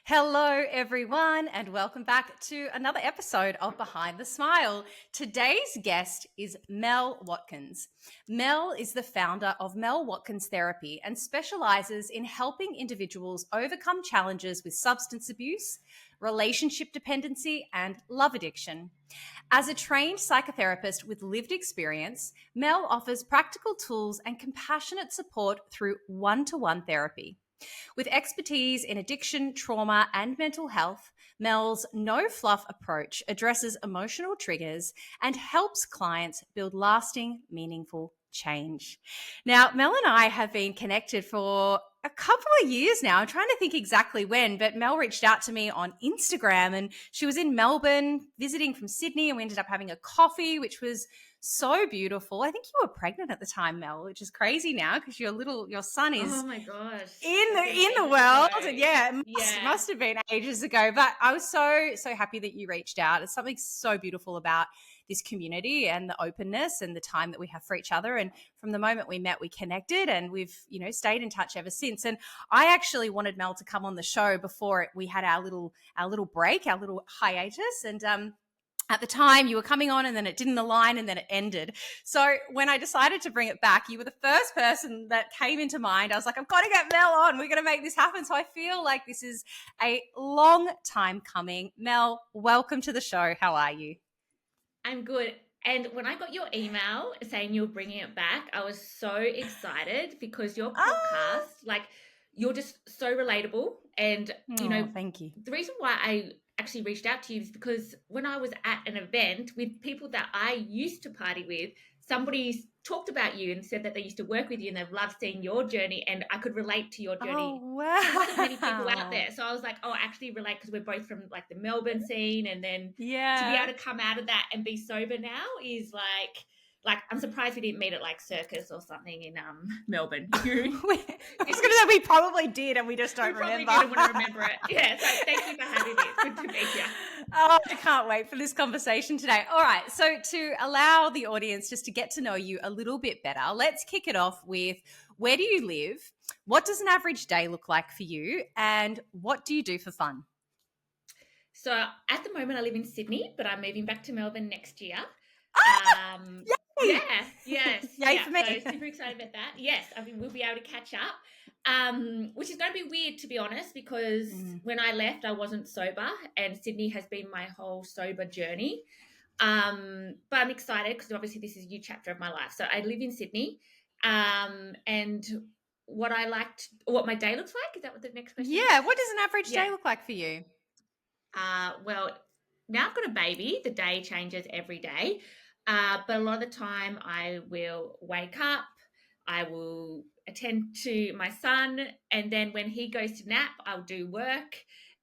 Hello, everyone, and welcome back to another episode of Behind the Smile. Today's guest is Mel Watkins. Mel is the founder of Mel Watkins Therapy and specializes in helping individuals overcome challenges with substance abuse, relationship dependency, and love addiction. As a trained psychotherapist with lived experience, Mel offers practical tools and compassionate support through one-to-one therapy. With expertise in addiction, trauma, and mental health, Mel's no fluff approach addresses emotional triggers and helps clients build lasting, meaningful change. Now, Mel and I have been connected for a couple of years now. I'm trying to think exactly when, but Mel reached out to me on Instagram and she was in Melbourne visiting from Sydney, and we ended up having a coffee, which was so beautiful. I think you were pregnant at the time, Mel, which is crazy now because your son is Oh my gosh. in the world. And yeah, it Yeah. must have been ages ago. But I was so happy that you reached out. It's something so beautiful about this community and the openness and the time that we have for each other. And from the moment we met, we connected, and we've, stayed in touch ever since. And I actually wanted Mel to come on the show before we had our little break, our little hiatus. And at the time you were coming on and then it didn't align and then it ended. So when I decided to bring it back, you were the first person that came into mind. I was like, I've got to get Mel on. We're going to make this happen. So I feel like this is a long time coming. Mel, welcome to the show. How are you? I'm good. And when I got your email saying you're bringing it back, I was so excited because your Ah, podcast, you're just so relatable. And, oh, thank you. the reason why I actually reached out to you is because when I was at an event with people that I used to party with, somebody talked about you and said that they used to work with you and they've loved seeing your journey, and I could relate to your Oh, journey. There wasn't many people out wow. there. So I was like, oh, I actually relate because we're both from like the Melbourne scene. And then to be Yeah. able to come out of that and be sober now is like I'm surprised we didn't meet at like Circus or something in Melbourne. I was going to say we probably did and we just We don't probably remember. didn't want to remember it. Yeah, so thank you for having me. It's good to meet you. Oh, I can't wait for this conversation today. All right. So, to allow the audience just to get to know you a little bit better, let's kick it off with where do you live? What does an average day look like for you? And what do you do for fun? So at the moment I live in Sydney, but I'm moving back to Melbourne next year. Ah, Yeah, yay! yes, Yay yeah. for So me. super excited about that. Yes, I mean we'll be able to catch up. Which is going to be weird to be honest, because Mm. when I left, I wasn't sober, and Sydney has been my whole sober journey. But I'm excited because obviously this is a new chapter of my life. So I live in Sydney, and what my day looks like. Is that what the next question is? Yeah. What does an average Yeah. day look like for you? Well, now I've got a baby. The day changes every day. But a lot of the time I will wake up, I will attend to my son, and then when he goes to nap, I'll do work.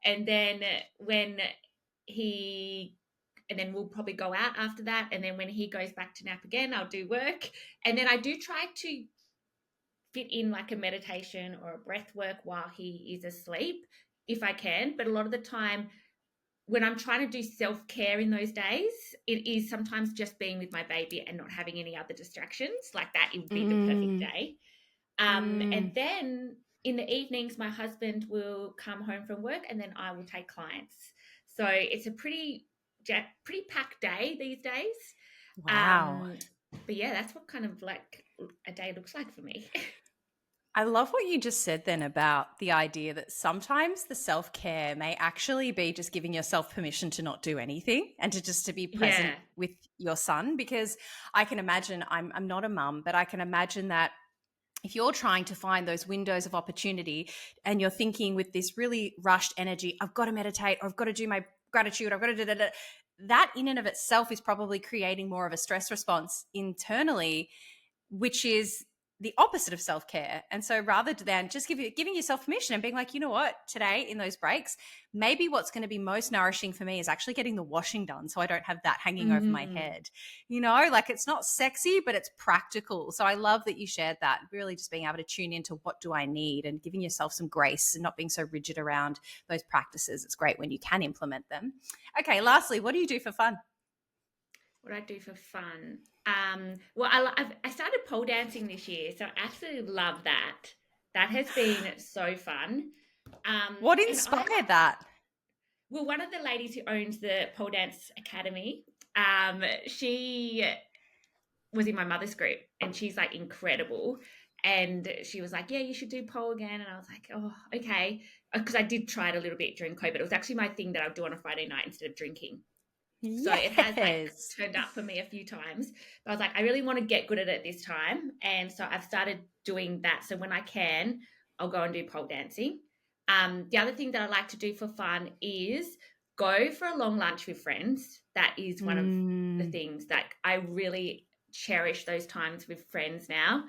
And then when he and then we'll probably go out after that. And then when he goes back to nap again, I'll do work. And then I do try to fit in like a meditation or a breath work while he is asleep if I can. But a lot of the time when I'm trying to do self-care in those days, it is sometimes just being with my baby and not having any other distractions. Like that, it would be the perfect Mm, day. mm. And then in the evenings, my husband will come home from work and then I will take clients. So it's a pretty packed day these days. Wow. Um, but yeah, that's what kind of like a day looks like for me. I love what you just said then about the idea that sometimes the self-care may actually be just giving yourself permission to not do anything and to be present Yeah. with your son, because I can imagine I'm not a mum, but I can imagine that if you're trying to find those windows of opportunity and you're thinking with this really rushed energy, I've got to meditate, or I've got to do my gratitude, I've got to do that, that in and of itself is probably creating more of a stress response internally, which is the opposite of self-care. And so rather than just giving yourself permission and being like, you know what, today in those breaks, maybe what's going to be most nourishing for me is actually getting the washing done so I don't have that hanging over my Mm. head. Like it's not sexy, but it's practical. So I love that you shared that, really just being able to tune into what do I need and giving yourself some grace and not being so rigid around those practices. It's great when you can implement them. Okay, lastly, what do you do for fun? What I do for fun. Well, I started pole dancing this year, so I absolutely love that. That has been so fun. What And I inspired that? Well, one of the ladies who owns the pole dance academy, she was in my mother's group, and she's like incredible. And she was like, "Yeah, you should do pole again." And I was like, "Oh, okay," because I did try it a little bit during COVID. It was actually my thing that I would do on a Friday night instead of drinking. So it has like Yes. turned up for me a few times. But I was like, I really want to get good at it this time. And so I've started doing that. So when I can, I'll go and do pole dancing. The other thing that I like to do for fun is go for a long lunch with friends. That is one of the Mm. things that I really cherish, those times with friends now.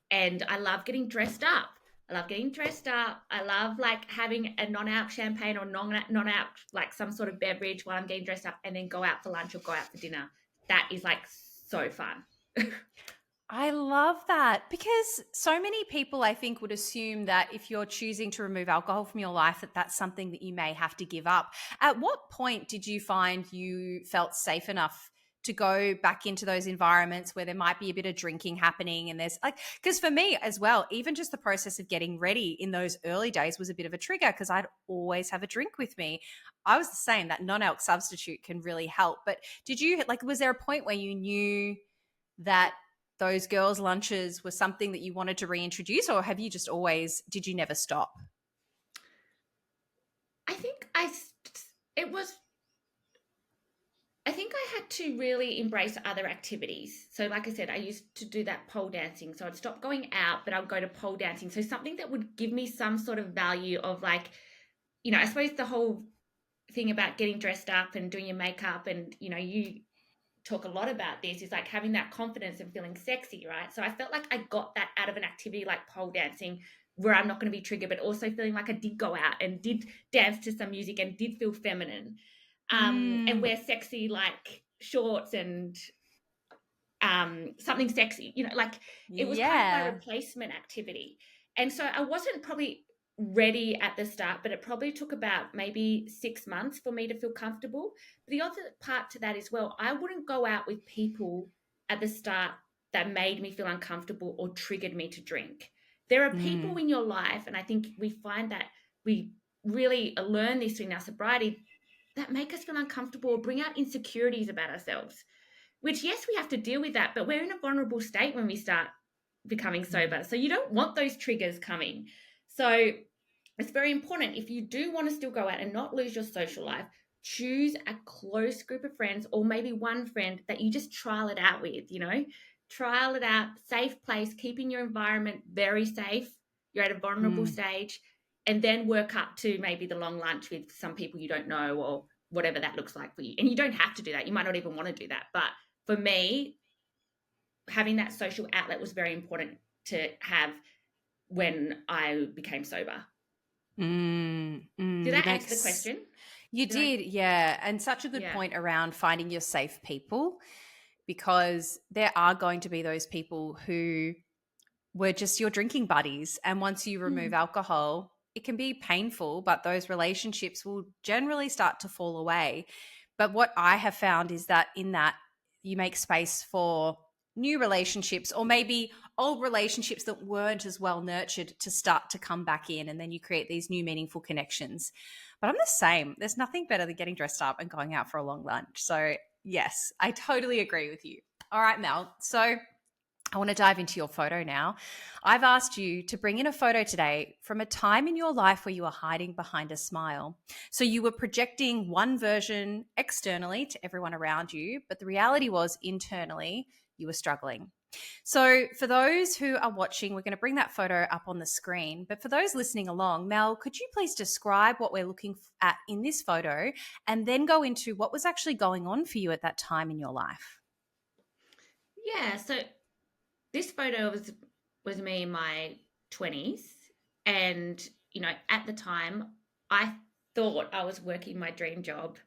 And I love getting dressed up. I love getting dressed up. I love like having a non-alc champagne or non-alc like some sort of beverage while I'm getting dressed up, and then go out for lunch or go out for dinner. That is like so fun. I love that because so many people, I think, would assume that if you're choosing to remove alcohol from your life, that that's something that you may have to give up. At what point did you find you felt safe enough to go back into those environments where there might be a bit of drinking happening? And there's like, because for me as well, even just the process of getting ready in those early days was a bit of a trigger because I'd always have a drink with me. I was the same, that non-alc substitute can really help. But did you, like, was there a point where you knew that those girls' lunches were something that you wanted to reintroduce, or have you just always, did you never stop? I think it was I think I had to really embrace other activities. So, like I said, I used to do that pole dancing. So I'd stop going out, but I'd go to pole dancing. So something that would give me some sort of value of like, I suppose the whole thing about getting dressed up and doing your makeup, and you talk a lot about this, is like having that confidence and feeling sexy, right? So I felt like I got that out of an activity like pole dancing, where I'm not going to be triggered, but also feeling like I did go out and did dance to some music and did feel feminine, and Mm, wear sexy like shorts and something sexy, like it was kind of my yeah. replacement activity. And so I wasn't probably ready at the start, but it probably took about maybe 6 months for me to feel comfortable. But the other part to that as well, I wouldn't go out with people at the start that made me feel uncomfortable or triggered me to drink. There are people Mm, in your life, and I think we find that we really learn this in our sobriety, that make us feel uncomfortable or bring out insecurities about ourselves, which, yes, we have to deal with that, but we're in a vulnerable state when we start becoming mm, sober. So you don't want those triggers coming. So it's very important, if you do want to still go out and not lose your social life, choose a close group of friends, or maybe one friend that you just trial it out with, trial it out, safe place, keeping your environment very safe. You're at a vulnerable mm. stage, and then work up to maybe the long lunch with some people you don't know, or whatever that looks like for you. And you don't have to do that. You might not even want to do that. But for me, having that social outlet was very important to have when I became sober. Did You that make answer the question? you Did I? did, yeah, and such a good Yeah. point around finding your safe people because there are going to be those people who were just your drinking buddies. And once you remove Mm. alcohol, it can be painful, but those relationships will generally start to fall away. But what I have found is that in that, you make space for new relationships or maybe old relationships that weren't as well nurtured to start to come back in. And then you create these new meaningful connections. But I'm the same. There's nothing better than getting dressed up and going out for a long lunch. So, yes, I totally agree with you. All right, Mel. So, I want to dive into your photo now. I've asked you to bring in a photo today from a time in your life where you were hiding behind a smile. So you were projecting one version externally to everyone around you, but the reality was internally you were struggling. So for those who are watching, we're going to bring that photo up on the screen. But for those listening along, Mel, could you please describe what we're looking at in this photo and then go into what was actually going on for you at that time in your life? Yeah. So this photo was me in my 20s, and at the time I thought I was working my dream job.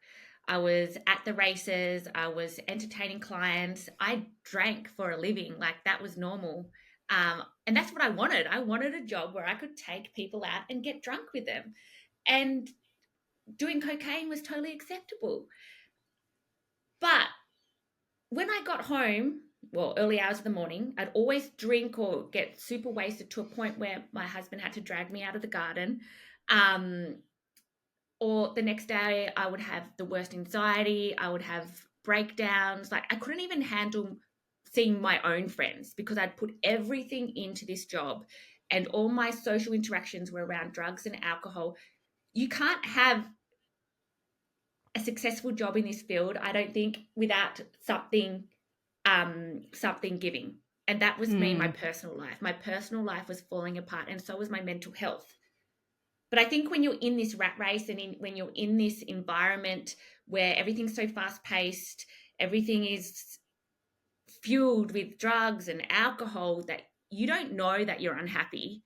I was at the races, I was entertaining clients, I drank for a living, like that was normal. And that's what I wanted a job where I could take people out and get drunk with them, and doing cocaine was totally acceptable. But when I got home, well, early hours of the morning, I'd always drink or get super wasted to a point where my husband had to drag me out of the garden. Um, or the next day I would have the worst anxiety. I would have breakdowns. Like I couldn't even handle seeing my own friends because I'd put everything into this job and all my social interactions were around drugs and alcohol. You can't have a successful job in this field, I don't think, without something giving. And that was me in my Mm. personal life. My personal life was falling apart, and so was my mental health. But I think when you're in this rat race and when you're in this environment where everything's so fast paced, everything is fueled with drugs and alcohol, that you don't know that you're unhappy.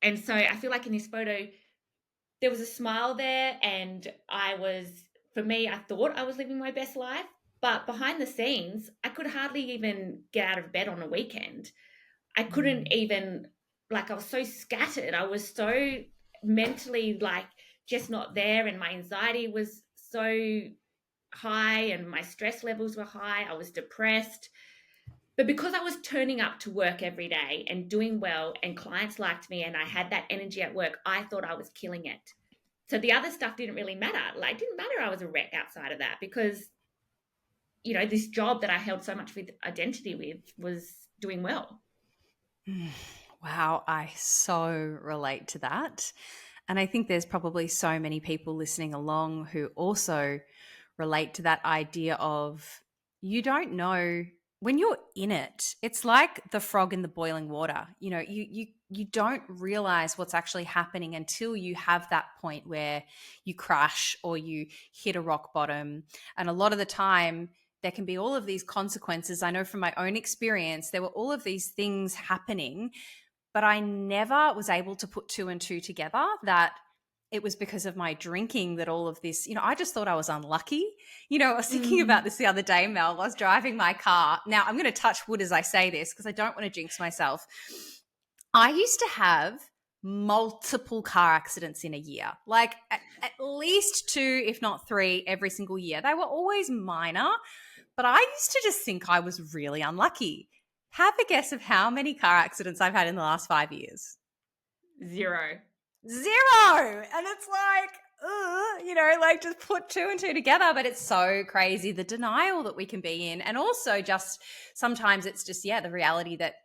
And so I feel like in this photo, there was a smile there, and for me, I thought I was living my best life. But behind the scenes, I could hardly even get out of bed on a weekend. I couldn't even, like, I was so scattered. I was so mentally, like, just not there. And my anxiety was so high, and my stress levels were high. I was depressed. But because I was turning up to work every day and doing well, and clients liked me, and I had that energy at work, I thought I was killing it. So the other stuff didn't really matter. Like, it didn't matter I was a wreck outside of that, because, this job that I held so much with identity with was doing well. Wow, I so relate to that. And I think there's probably so many people listening along who also relate to that idea of you don't know when you're in it. It's like the frog in the boiling water. You don't realize what's actually happening until you have that point where you crash or you hit a rock bottom. And a lot of the time there can be all of these consequences. I know from my own experience, there were all of these things happening, but I never was able to put two and two together that it was because of my drinking that all of this, I just thought I was unlucky. I was thinking about this the other day, Mel. I was driving my car. Now, I'm going to touch wood as I say this because I don't want to jinx myself. I used to have multiple car accidents in a year, like at least two, if not three, every single year. They were always minor, but I used to just think I was really unlucky. Have a guess of how many car accidents I've had in the last 5 years. 0. And it's like, like just put two and two together. But it's so crazy, the denial that we can be in. And also just sometimes it's just, the reality that,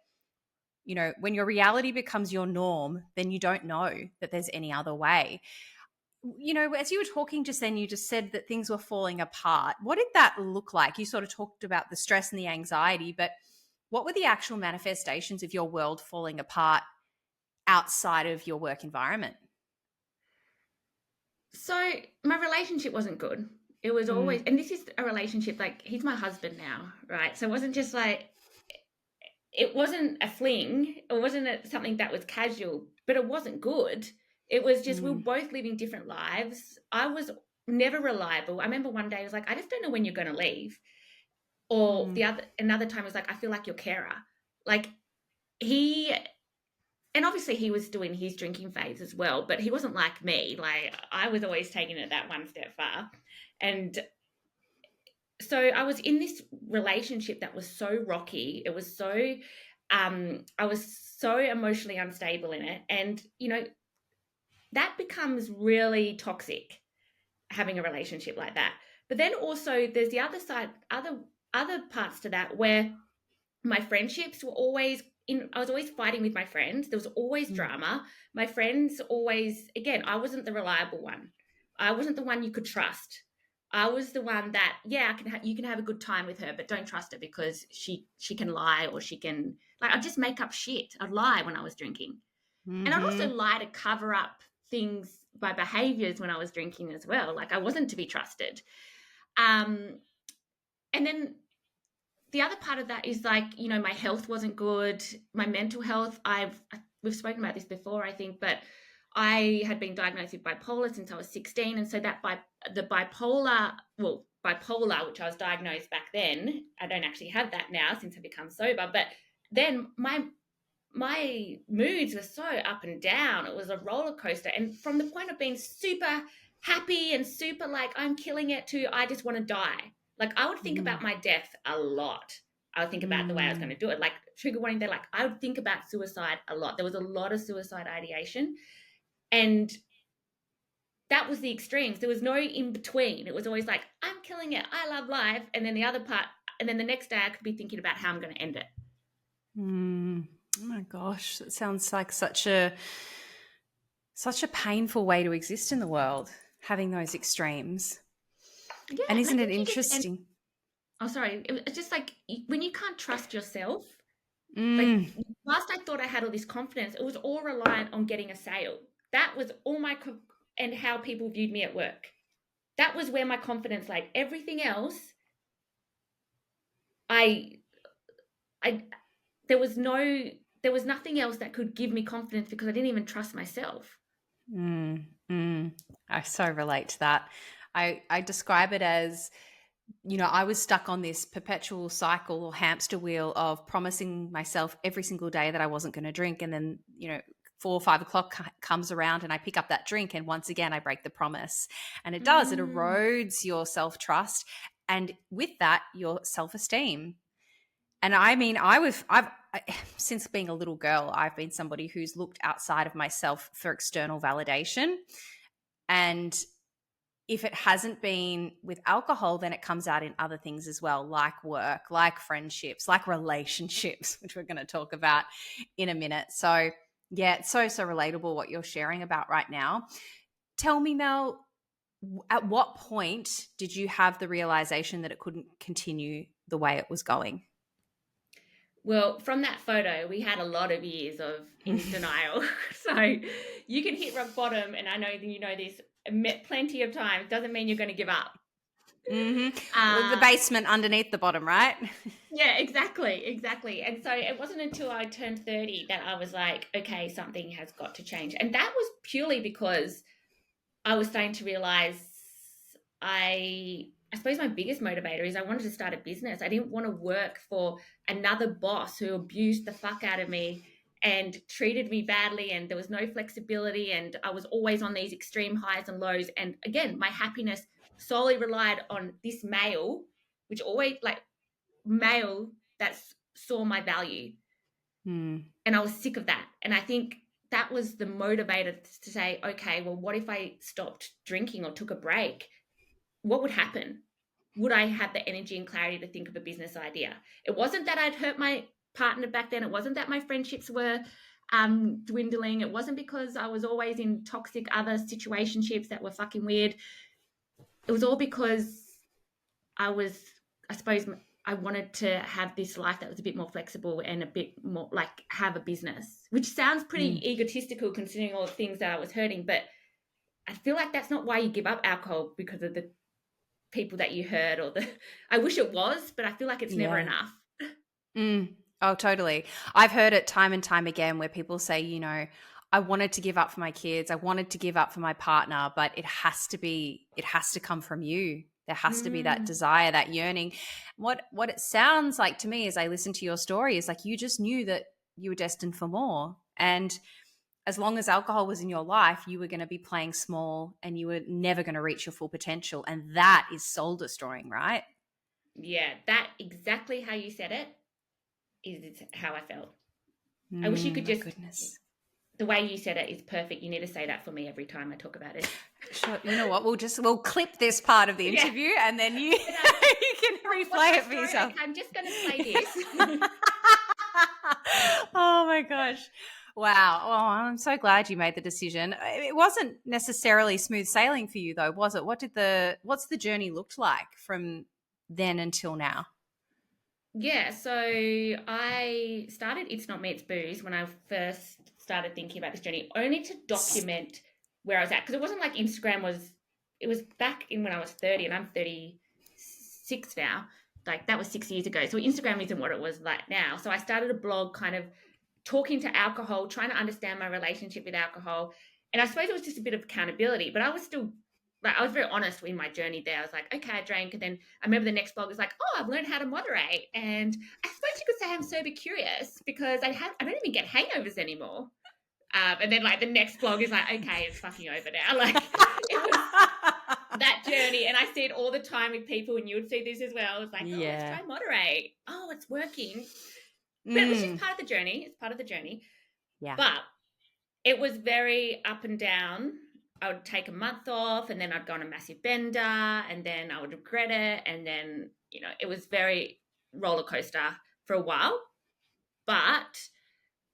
when your reality becomes your norm, then you don't know that there's any other way. As you were talking just then, you just said that things were falling apart. What did that look like? You sort of talked about the stress and the anxiety, but what were the actual manifestations of your world falling apart outside of your work environment? So my relationship wasn't good. It was always, and this is a relationship, like, he's my husband now, right? So it wasn't just like, it wasn't a fling. It wasn't something that was casual, but it wasn't good. It was just, we were both living different lives. I was never reliable. I remember one day I was like, I just don't know when you're going to leave. Or another time was like, I feel like your carer. Like, and obviously he was doing his drinking phase as well, but he wasn't like me. Like, I was always taking it that one step far. And so I was in this relationship that was so rocky. It was so, I was so emotionally unstable in it. And, that becomes really toxic, having a relationship like that. But then also there's the other side, other parts to that, where my friendships were always I was always fighting with my friends. There was always drama. My friends always, again, I wasn't the reliable one. I wasn't the one you could trust. I was the one that, you can have a good time with her, but don't trust her because she can lie, or she can, like, I'd just make up shit. I'd lie when I was drinking. And I'd also lie to cover up things, my behaviors when I was drinking as well. Like, I wasn't to be trusted. And then the other part of that is, like, my health wasn't good. My mental health, we've spoken about this before, I think, but I had been diagnosed with bipolar since I was 16. And so the bipolar, which I was diagnosed back then, I don't actually have that now since I've become sober. But then my moods were so up and down. It was a roller coaster. And from the point of being super happy and super like, I'm killing it, to I just want to die. Like, I would think about my death a lot. I would think about the way I was going to do it. Like, trigger warning there, like, I would think about suicide a lot. There was a lot of suicide ideation. And that was the extremes. There was no in between. It was always like, I'm killing it, I love life. And then the other part, and then the next day I could be thinking about how I'm going to end it. Oh my gosh, that sounds like such a painful way to exist in the world, having those extremes. Yeah. And And I isn't it think interesting? it's just like when you can't trust yourself, like Mm, whilst I thought I had all this confidence, it was all reliant on getting a sale. That was all and how people viewed me at work. That was where my confidence lay. Everything else, I, I, there was nothing else that could give me confidence because I didn't even trust myself. I so relate to that. I describe it as, I was stuck on this perpetual cycle or hamster wheel of promising myself every single day that I wasn't going to drink. And then, 4 or 5 o'clock comes around and I pick up that drink. And once again, I break the promise. And it does, it Mm. erodes your self-trust. And with that, your self-esteem. And I mean, since being a little girl, I've been somebody who's looked outside of myself for external validation. And if it hasn't been with alcohol, then it comes out in other things as well, like work, like friendships, like relationships, which we're going to talk about in a minute. So, yeah, it's so relatable what you're sharing about right now. Tell me, Mel, at what point did you have the realization that it couldn't continue the way it was going? Well, from that photo, we had a lot of years of in denial. So you can hit rock bottom, and I know that you know this plenty of times. Doesn't mean you're going to give up. Well, the basement underneath the bottom, right? Yeah, exactly. And so it wasn't until I turned 30 that I was like, okay, something has got to change. And that was purely because I was starting to realize I suppose my biggest motivator is I wanted to start a business. I didn't want to work for another boss who abused the fuck out of me and treated me badly, and there was no flexibility, and I was always on these extreme highs and lows. And again, my happiness solely relied on this male, which always like male that saw my value. And I was sick of that. And I think that was the motivator to say, okay, well, what if I stopped drinking or took a break? What would happen? Would I have the energy and clarity to think of a business idea? It wasn't that I'd hurt my partner back then. It wasn't that my friendships were dwindling. It wasn't because I was always in toxic other situationships that were fucking weird. It was all because I suppose I wanted to have this life that was a bit more flexible and a bit more like have a business, which sounds pretty egotistical considering all the things that I was hurting. But I feel like that's not why you give up alcohol, because of the people that you hurt I wish it was, but I feel like it's never enough. Oh, totally. I've heard it time and time again where people say, I wanted to give up for my kids. I wanted to give up for my partner, but it has to come from you. There has to be that desire, that yearning. What it sounds like to me as I listen to your story is like you just knew that you were destined for more. And as long as alcohol was in your life, you were going to be playing small and you were never going to reach your full potential. And that is soul destroying, right? Yeah, that exactly how you said it is how I felt. I wish you could just, goodness. The way you said it is perfect. You need to say that for me every time I talk about it. Sure. You know what? We'll clip this part of the interview and then you can replay it for yourself. Okay, I'm just going to play this. Oh my gosh. Wow. Oh, I'm so glad you made the decision. It wasn't necessarily smooth sailing for you though, was it? What's the journey looked like from then until now? Yeah, so I started It's Not Me, It's Booze when I first started thinking about this journey, only to document where I was at. Because it wasn't like Instagram it was back in when I was 30 and I'm 36 now. Like that was 6 years ago. So Instagram isn't what it was like now. So I started a blog kind of talking to alcohol, trying to understand my relationship with alcohol. And I suppose it was just a bit of accountability, but I was still like, I was very honest in my journey there. I was like, okay, I drank. And then I remember the next blog was like, oh, I've learned how to moderate. And I suppose you could say I'm sober curious because I don't even get hangovers anymore. And then like the next blog is like, okay, it's fucking over now. Like it was that journey. And I see it all the time with people, and you would see this as well. It's like, oh, let's try moderate. Oh, it's working. But which is part of the journey. It's part of the journey. Yeah. But it was very up and down. I would take a month off and then I'd go on a massive bender and then I would regret it. And then, it was very roller coaster for a while. But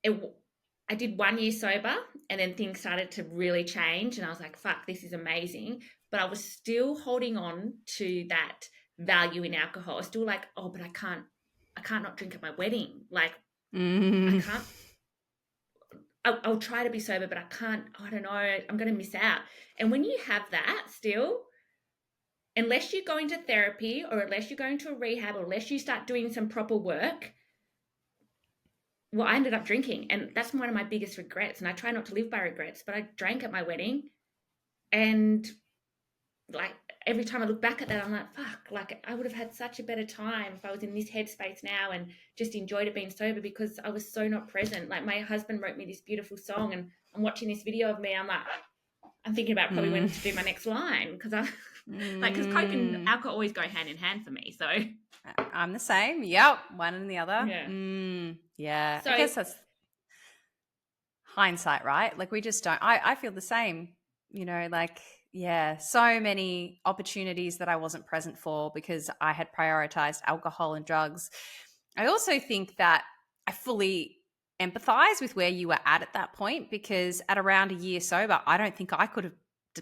I did 1 year sober and then things started to really change. And I was like, fuck, this is amazing. But I was still holding on to that value in alcohol. I was still like, oh, but I can't not drink at my wedding. Like, I can't. I'll try to be sober, but I can't. I don't know. I'm going to miss out. And when you have that still, unless you go into therapy or unless you go into a rehab or unless you start doing some proper work, well, I ended up drinking. And that's one of my biggest regrets. And I try not to live by regrets, but I drank at my wedding. And like every time I look back at that, I'm like, fuck, like I would have had such a better time if I was in this headspace now and just enjoyed it being sober because I was so not present. Like my husband wrote me this beautiful song and I'm watching this video of me. I'm like, I'm thinking about probably when to do my next line because because Coke and alcohol always go hand in hand for me. So I'm the same. Yep. One and the other. Yeah. Yeah. So I guess that's hindsight, right? Like we just don't, I feel the same, yeah, so many opportunities that I wasn't present for because I had prioritized alcohol and drugs. I also think that I fully empathize with where you were at that point because at around a year sober, I don't think I could have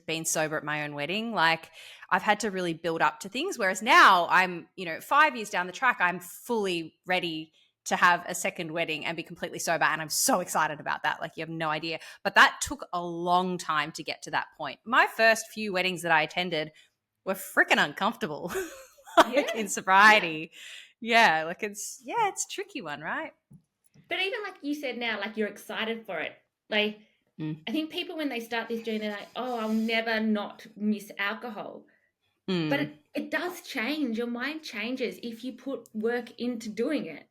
been sober at my own wedding. Like I've had to really build up to things. Whereas now I'm, 5 years down the track, I'm fully ready to have a second wedding and be completely sober. And I'm so excited about that. Like you have no idea. But that took a long time to get to that point. My first few weddings that I attended were freaking uncomfortable in sobriety. Yeah. Like it's a tricky one, right? But even like you said now, like you're excited for it. Like I think people when they start this journey, they're like, oh, I'll never not miss alcohol. But it does change. Your mind changes if you put work into doing it.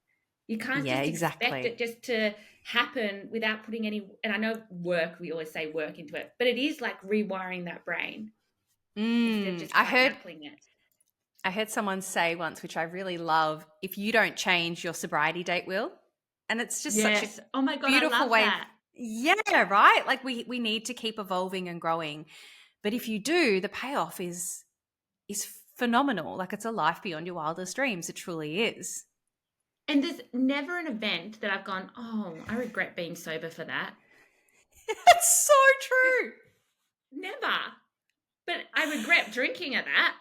You can't just expect it just to happen without putting any, and I know work, we always say work into it, but it is like rewiring that brain instead of just tackling it. I heard someone say once, which I really love, if you don't change, your sobriety date will. And it's just such a beautiful way. That. Yeah, right? Like we need to keep evolving and growing. But if you do, the payoff is phenomenal. Like it's a life beyond your wildest dreams. It truly is. And there's never an event that I've gone, oh, I regret being sober for that. It's so true. Never. But I regret drinking at that.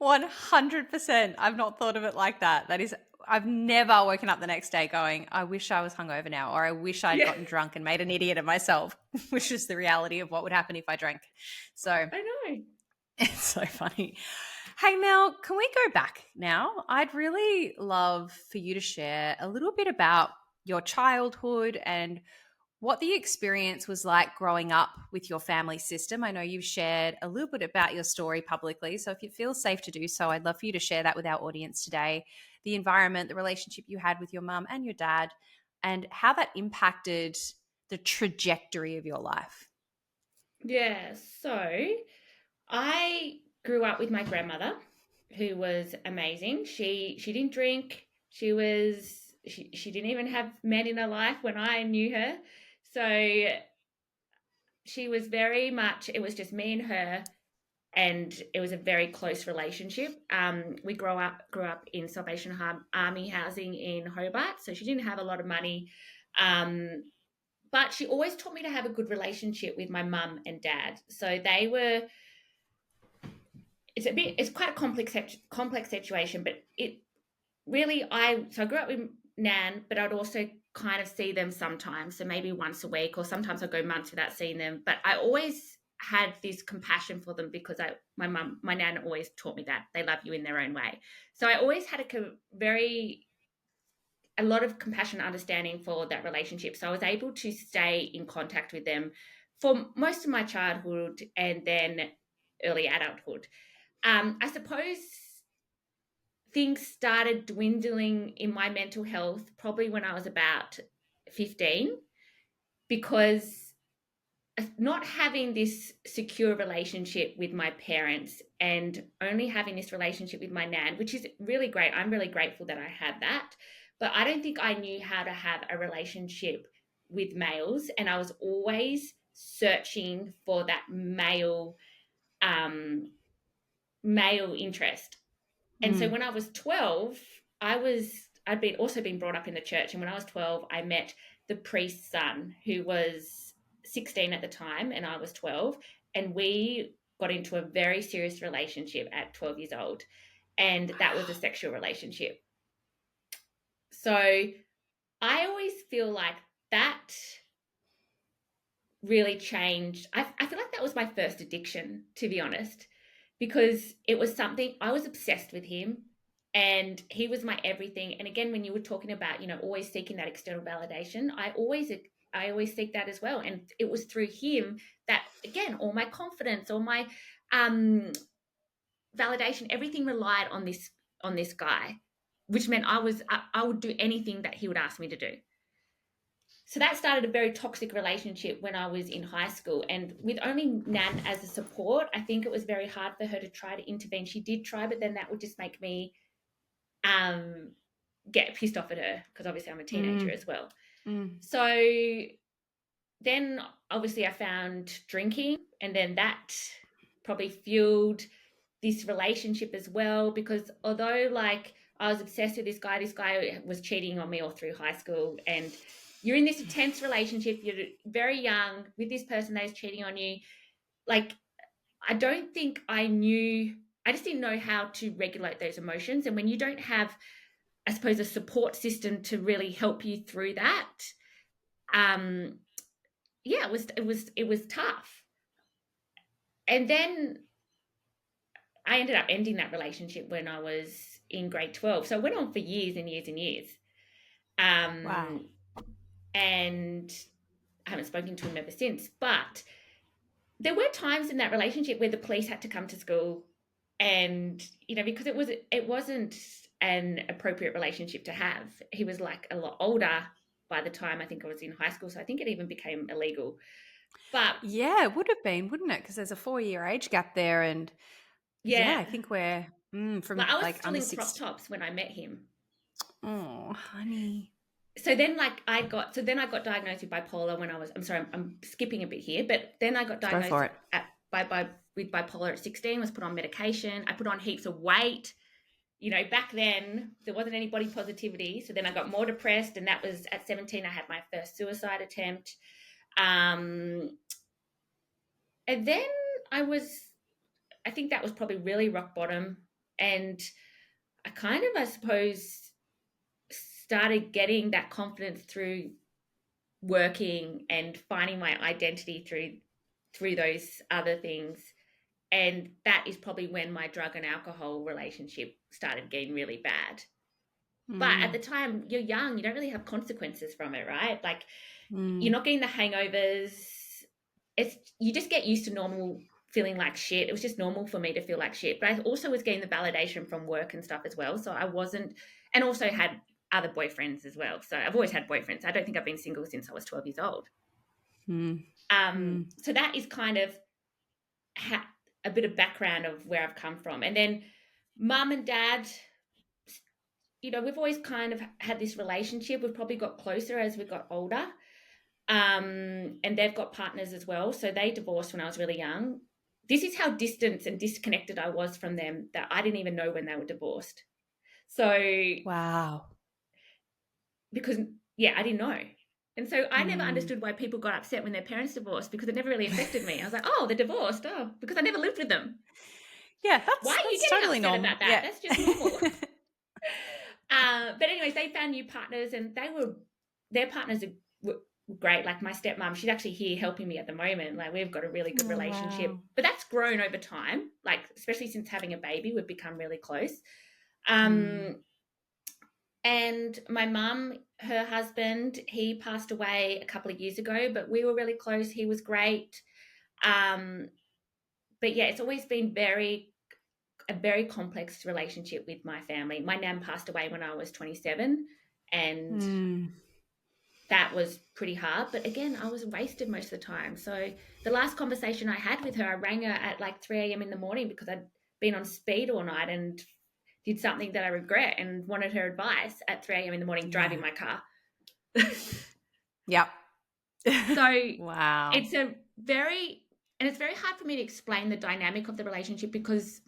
100%. I've not thought of it like that. I've never woken up the next day going, I wish I was hungover now, or I wish I'd gotten drunk and made an idiot of myself, which is the reality of what would happen if I drank. So I know. It's so funny. Hey, Mel, can we go back now? I'd really love for you to share a little bit about your childhood and what the experience was like growing up with your family system. I know you've shared a little bit about your story publicly, so if you feel safe to do so, I'd love for you to share that with our audience today. The environment, the relationship you had with your mum and your dad, and how that impacted the trajectory of your life. Yeah, so I grew up with my grandmother, who was amazing. She didn't drink. She didn't even have men in her life when I knew her. So she was very much, it was just me and her, and it was a very close relationship. We grew up in Salvation Army housing in Hobart, so she didn't have a lot of money. But she always taught me to have a good relationship with my mum and dad. So they were, it's quite a complex situation, but it really, so I grew up with Nan, but I'd also kind of see them sometimes. So maybe once a week, or sometimes I'd go months without seeing them. But I always had this compassion for them because my Nan always taught me that they love you in their own way. So I always had a lot of compassion and understanding for that relationship. So I was able to stay in contact with them for most of my childhood and then early adulthood. I suppose things started dwindling in my mental health probably when I was about 15, because not having this secure relationship with my parents and only having this relationship with my Nan, which is really great. I'm really grateful that I had that. But I don't think I knew how to have a relationship with males, and I was always searching for that male interest. And so when I was 12, I'd been brought up in the church, and when I was 12, I met the priest's son, who was 16 at the time, and I was 12, and we got into a very serious relationship at 12 years old, and that was a sexual relationship. So I always feel like that really changed. I feel like that was my first addiction, to be honest, because it was something I was obsessed with him, and he was my everything. And again, when you were talking about, always seeking that external validation, I always seek that as well. And it was through him that, again, all my confidence, all my validation, everything relied on this guy, which meant I would do anything that he would ask me to do. So that started a very toxic relationship when I was in high school. And with only Nan as a support, I think it was very hard for her to try to intervene. She did try, but then that would just make me get pissed off at her, because obviously I'm a teenager as well. So then obviously I found drinking, and then that probably fueled this relationship as well, because although like I was obsessed with this guy was cheating on me all through high school, and you're in this intense relationship, you're very young with this person that is cheating on you. Like, I don't think I just didn't know how to regulate those emotions. And when you don't have, I suppose, a support system to really help you through that, it was tough. And then I ended up ending that relationship when I was in grade 12. So it went on for years and years and years. Wow. And I haven't spoken to him ever since. But there were times in that relationship where the police had to come to school, and because it wasn't an appropriate relationship to have. He was like a lot older by the time I think I was in high school, so I think it even became illegal. But yeah, it would have been, wouldn't it? Because there's a 4-year age gap there, and I think we're from I was like still under in 6. crop tops when I met him. Oh, honey. So then I got diagnosed with bipolar when I'm skipping a bit here, but then I got diagnosed with bipolar at 16, was put on medication. I put on heaps of weight. Back then there wasn't any body positivity. So then I got more depressed, and that was at 17. I had my first suicide attempt. And then I think that was probably really rock bottom. And I kind of, I suppose, started getting that confidence through working and finding my identity through those other things. And that is probably when my drug and alcohol relationship started getting really bad. But at the time, you're young, you don't really have consequences from it, right? Like, you're not getting the hangovers. You just get used to normal feeling like shit. It was just normal for me to feel like shit. But I also was getting the validation from work and stuff as well. So I wasn't, and also had other boyfriends as well. So I've always had boyfriends. I don't think I've been single since I was 12 years old. So that is kind of a bit of background of where I've come from. And then mum and dad, we've always kind of had this relationship. We've probably got closer as we got older. And they've got partners as well. So they divorced when I was really young. This is how distant and disconnected I was from them, that I didn't even know when they were divorced. So wow. Because I didn't know. And so I never understood why people got upset when their parents divorced, because it never really affected me. I was like, oh, they're divorced. Oh, because I never lived with them. Yeah, why are you getting totally upset normal about that? Yeah. That's just normal. But anyways, they found new partners, and their partners were great. Like my stepmom, she's actually here helping me at the moment. Like, we've got a really good relationship. Wow. But that's grown over time. Like, especially since having a baby, we've become really close. And my mum, her husband, he passed away a couple of years ago, but we were really close. He was great. But yeah, it's always been a very complex relationship with my family. My nan passed away when I was 27, and that was pretty hard. But again, I was wasted most of the time. So the last conversation I had with her, I rang her at like 3 a.m. in the morning because I'd been on speed all night and did something that I regret, and wanted her advice at 3 a.m. in the morning driving my car. Yep. So Wow. it's it's very hard for me to explain the dynamic of the relationship because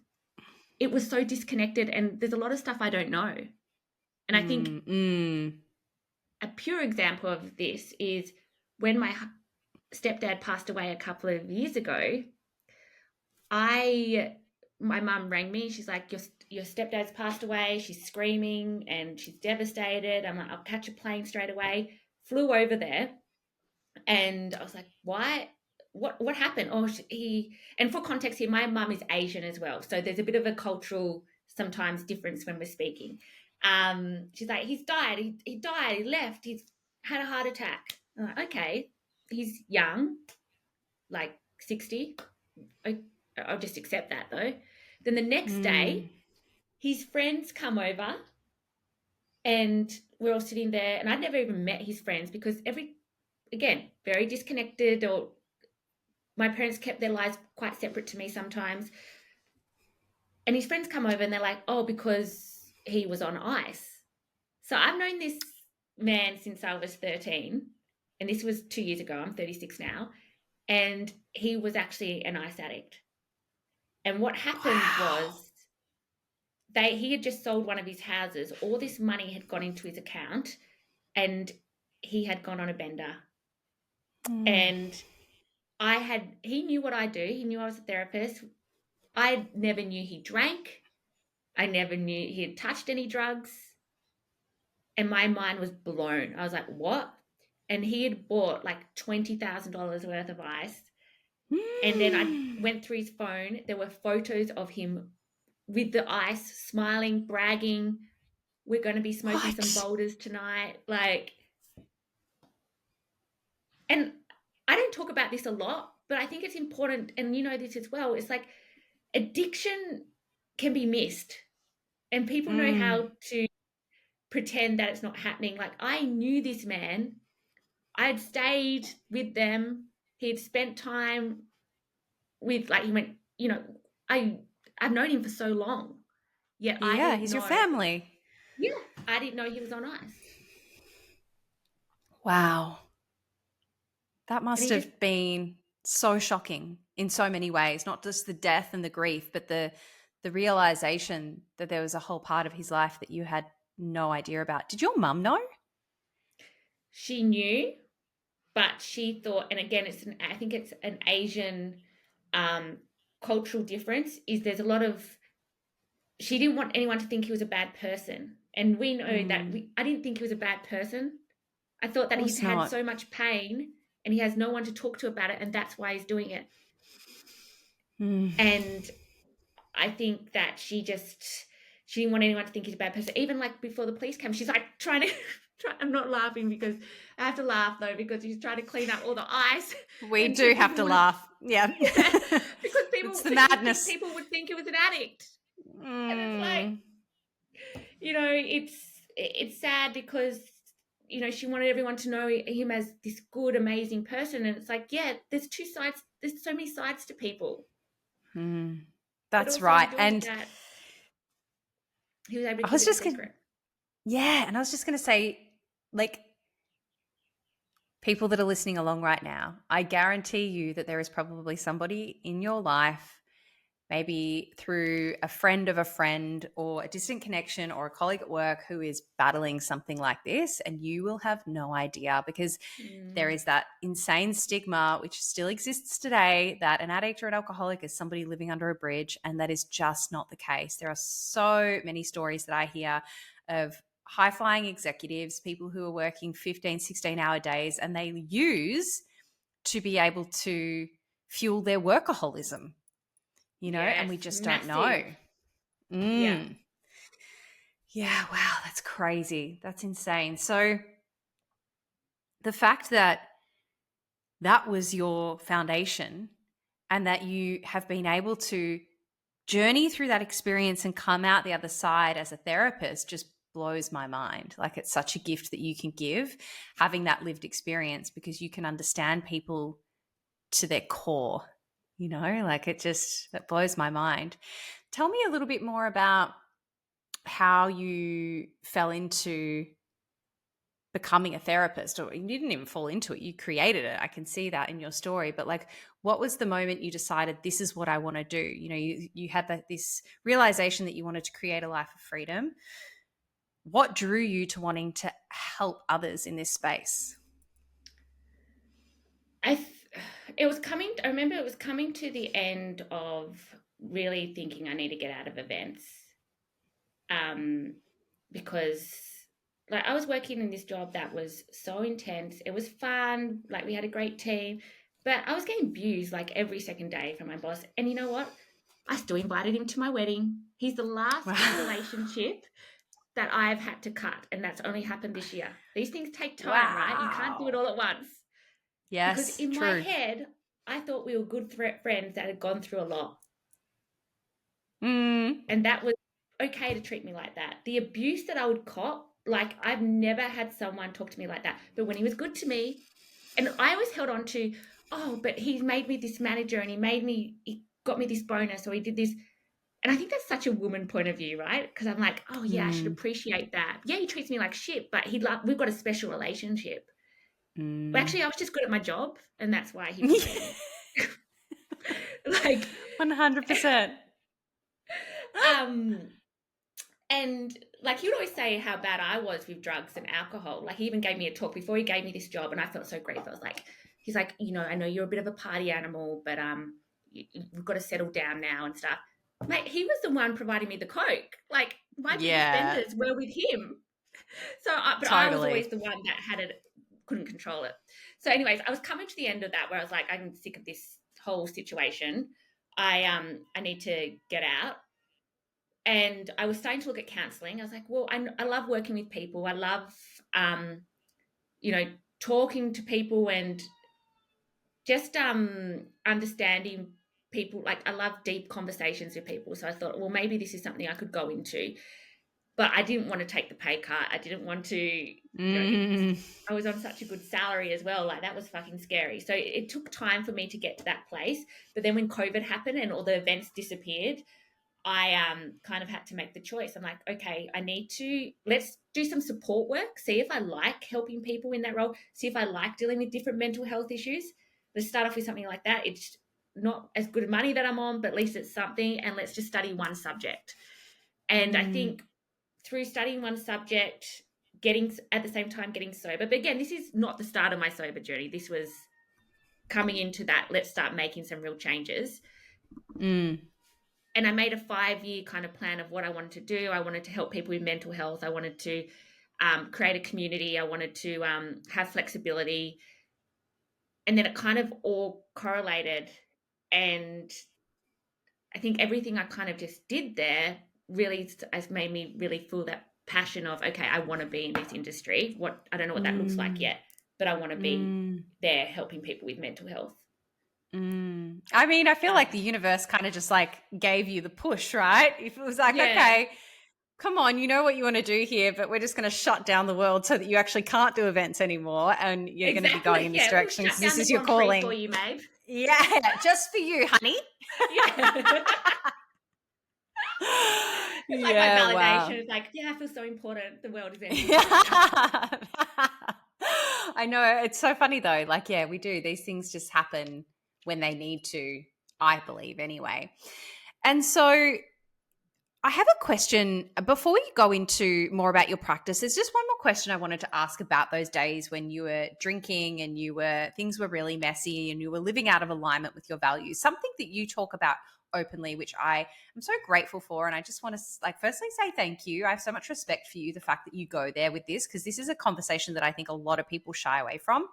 it was so disconnected and there's a lot of stuff I don't know. And I think a pure example of this is when my stepdad passed away a couple of years ago. My mum rang me. She's like, your stepdad's passed away. She's screaming and she's devastated. I'm like, I'll catch a plane straight away. Flew over there, and I was like, why? What happened? Oh, and for context here, my mum is Asian as well, so there's a bit of a cultural sometimes difference when we're speaking. She's like, he's died. He died. He left. He's had a heart attack. I'm like, okay, he's young, like 60. I'll just accept that though. Then the next day, his friends come over and we're all sitting there, and I'd never even met his friends because again, very disconnected, or my parents kept their lives quite separate to me sometimes. And his friends come over and they're like, oh, because he was on ice. So I've known this man since I was 13, and this was 2 years ago. I'm 36 now. And he was actually an ice addict. And what happened was he had just sold one of his houses. All this money had gone into his account and he had gone on a bender. And he knew what I do. He knew I was a therapist. I never knew he drank. I never knew he had touched any drugs. And my mind was blown. I was like, what? And he had bought like $20,000 worth of ice. And then I went through his phone. There were photos of him with the ice, smiling, bragging. We're going to be smoking some boulders tonight. And I don't talk about this a lot, but I think it's important, and you know this as well. It's like addiction can be missed, and people know how to pretend that it's not happening. Like, I knew this man. I'd stayed with them. He'd spent time with, like, he went, I've known him for so long, yet I Yeah, didn't he's your know. family. Yeah, I didn't know he was on ice. Wow. That must And have been so shocking in so many ways, not just the death and the grief, but the realization that there was a whole part of his life that you had no idea about. Did your mum know? she knew, but she thought, and again, I think it's an Asian cultural difference, is there's a lot of, she didn't want anyone to think he was a bad person. And we know that I didn't think he was a bad person. I thought that he's had so much pain and he has no one to talk to about it, and that's why he's doing it. And I think that she didn't want anyone to think he's a bad person. Even like before the police came, she's like I'm not laughing because I have to laugh though, because she's trying to clean up all the ice. We do have to laugh. Yeah. Because it's the madness. People would think he was an addict. And it's like, it's sad because, she wanted everyone to know him as this good, amazing person. And it's like, yeah, there's two sides. There's so many sides to people. That's right. And he was able to keep it a secret. Yeah. And I was just going to say, like, people that are listening along right now, I guarantee you that there is probably somebody in your life, maybe through a friend of a friend or a distant connection or a colleague at work, who is battling something like this, and you will have no idea, because there is that insane stigma which still exists today that an addict or an alcoholic is somebody living under a bridge, and that is just not the case. There are so many stories that I hear of high-flying executives, people who are working 15, 16-hour days, and they use to be able to fuel their workaholism. Yes, and we just massive. don't know. Yeah. Yeah, wow, that's crazy. That's insane. So the fact that was your foundation and that you have been able to journey through that experience and come out the other side as a therapist just blows my mind. Like, it's such a gift that you can give, having that lived experience, because you can understand people to their core. That blows my mind. Tell me a little bit more about how you fell into becoming a therapist, or you didn't even fall into it, you created it. I can see that in your story. But like, what was the moment you decided this is what I want to do? You know, you had this realization that you wanted to create a life of freedom. What drew you to wanting to help others in this space? I remember it was coming to the end of really thinking I need to get out of events, because like I was working in this job that was so intense. It was fun, like we had a great team, but I was getting abused like every second day from my boss. And you know what? I still invited him to my wedding. He's the last Wow. relationship that I've had to cut, and that's only happened this year. These things take time, right? You can't do it Wow. all at once. Because Yes, in my true. head, I thought we were good friends that had gone through a lot. Mm. And that was okay to treat me like that. The abuse that I would cop, like I've never had someone talk to me like that. But when he was good to me, and I always held on to, oh, but he made me this manager and he got me this bonus or he did this. And I think that's such a woman point of view, right? Because I'm like, oh yeah, I should Mm. appreciate that. Yeah, he treats me like shit, but we've got a special relationship. But Mm. actually, I was just good at my job, and that's why he promoted me. Like, 100%. um, and like he would always say how bad I was with drugs and alcohol. Like he even gave me a talk before he gave me this job, and I felt so grateful. I was like, he's like, you know, I know you're a bit of a party animal, but we've got to settle down now and stuff. Mate, he was the one providing me the coke. Like my biggest Yeah, spenders were with him. But I was always totally. the one that had it, couldn't control it. So, anyways, I was coming to the end of that where I was like, I'm sick of this whole situation. I need to get out. And I was starting to look at counselling. I was like, well, I love working with people. I love, um, you know, talking to people and just understanding people. Like I love deep conversations with people. So I thought, well, maybe this is something I could go into. But I didn't want to take the pay cut. I didn't want to, Mm. I was on such a good salary as well. Like that was fucking scary. So it took time for me to get to that place. But then when COVID happened and all the events disappeared, I kind of had to make the choice. I'm like, okay, let's do some support work, see if I like helping people in that role, see if I like dealing with different mental health issues. Let's start off with something like that. It's not as good money that I'm on, but at least it's something, and let's just study one subject. And I Mm. think through studying one subject, getting at the same time getting sober. But again, this is not the start of my sober journey. This was coming into that, let's start making some real changes. Mm. And I made a 5-year kind of plan of what I wanted to do. I wanted to help people with mental health. I wanted to create a community. I wanted to have flexibility. And then it kind of all correlated. And I think everything I kind of just did there really has made me really feel that passion of, okay, I want to be in this industry. I don't know what that looks like Mm. yet, but I want to be Mm. there helping people with mental health. Mm. I mean, I feel like Um, the universe kind of just like gave you the push, right? If it was like, yeah, okay, come on, you know what you want to do here, but we're just going to shut down the world so that you actually can't do events anymore and you're going to be going exactly. in this Yeah, we'll direction shut because this down the is your Grand Prix for calling. you, babe. Yeah, just for you, honey. Yeah. It's like my Yeah, validation. wow. It's like, yeah, I feel so important. The world is ending Yeah. right now. I know. It's so funny though. Like, yeah, we do. These things just happen when they need to, I believe, anyway. And so I have a question before you go into more about your practice. There's just one more question I wanted to ask about those days when you were drinking and things were really messy and you were living out of alignment with your values. Something that you talk about openly, which I am so grateful for. And I just want to firstly say thank you. I have so much respect for you, the fact that you go there with this, because this is a conversation that I think a lot of people shy away from.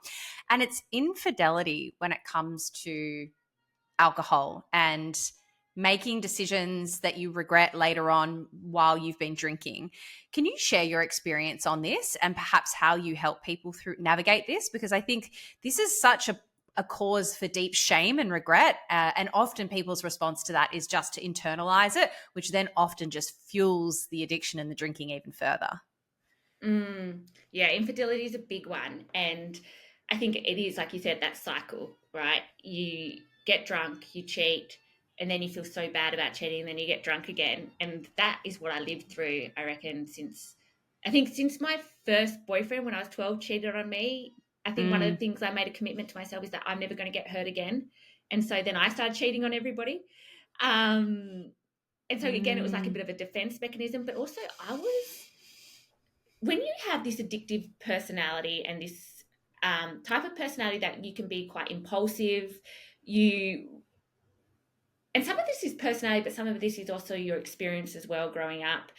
And it's infidelity when it comes to alcohol and making decisions that you regret later on while you've been drinking. Can you share your experience on this and perhaps how you help people through navigate this? Because I think this is such a cause for deep shame and regret. And often people's response to that is just to internalize it, which then often just fuels the addiction and the drinking even further. Yeah, infidelity is a big one. And I think it is, like you said, that cycle, right? You get drunk, you cheat, and then you feel so bad about cheating, and then you get drunk again. And that is what I lived through, I reckon, since I think since my first boyfriend when I was 12 cheated on me, I think one of the things I made a commitment to myself is that I'm never going to get hurt again. And so then I started cheating on everybody. Um, and so again, it was like a bit of a defense mechanism, but also when you have this addictive personality and this type of personality that you can be quite impulsive, and some of this is personality, but some of this is also your experience as well growing up.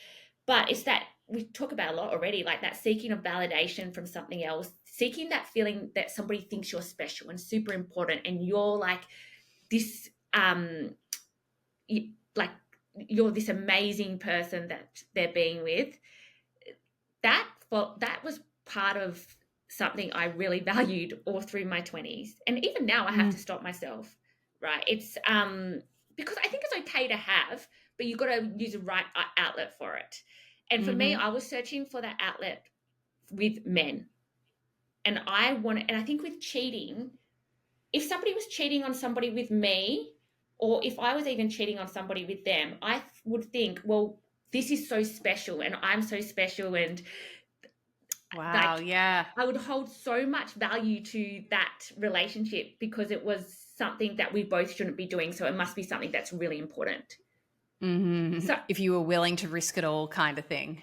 But it's that we talk about a lot already, like that seeking of validation from something else, seeking that feeling that somebody thinks you're special and super important, and you're like this, like you're this amazing person that they're being with. That was part of something I really valued all through my 20s, and even now I have to stop myself. Right? It's because I think it's okay to have, but you've got to use the right outlet for it. And for me, I was searching for that outlet with men. And I think with cheating, if somebody was cheating on somebody with me, or if I was even cheating on somebody with them, I would think, well, this is so special and I'm so special. And Wow, like, yeah. I would hold so much value to that relationship because it was something that we both shouldn't be doing. So it must be something that's really important. So If you were willing to risk it all kind of thing.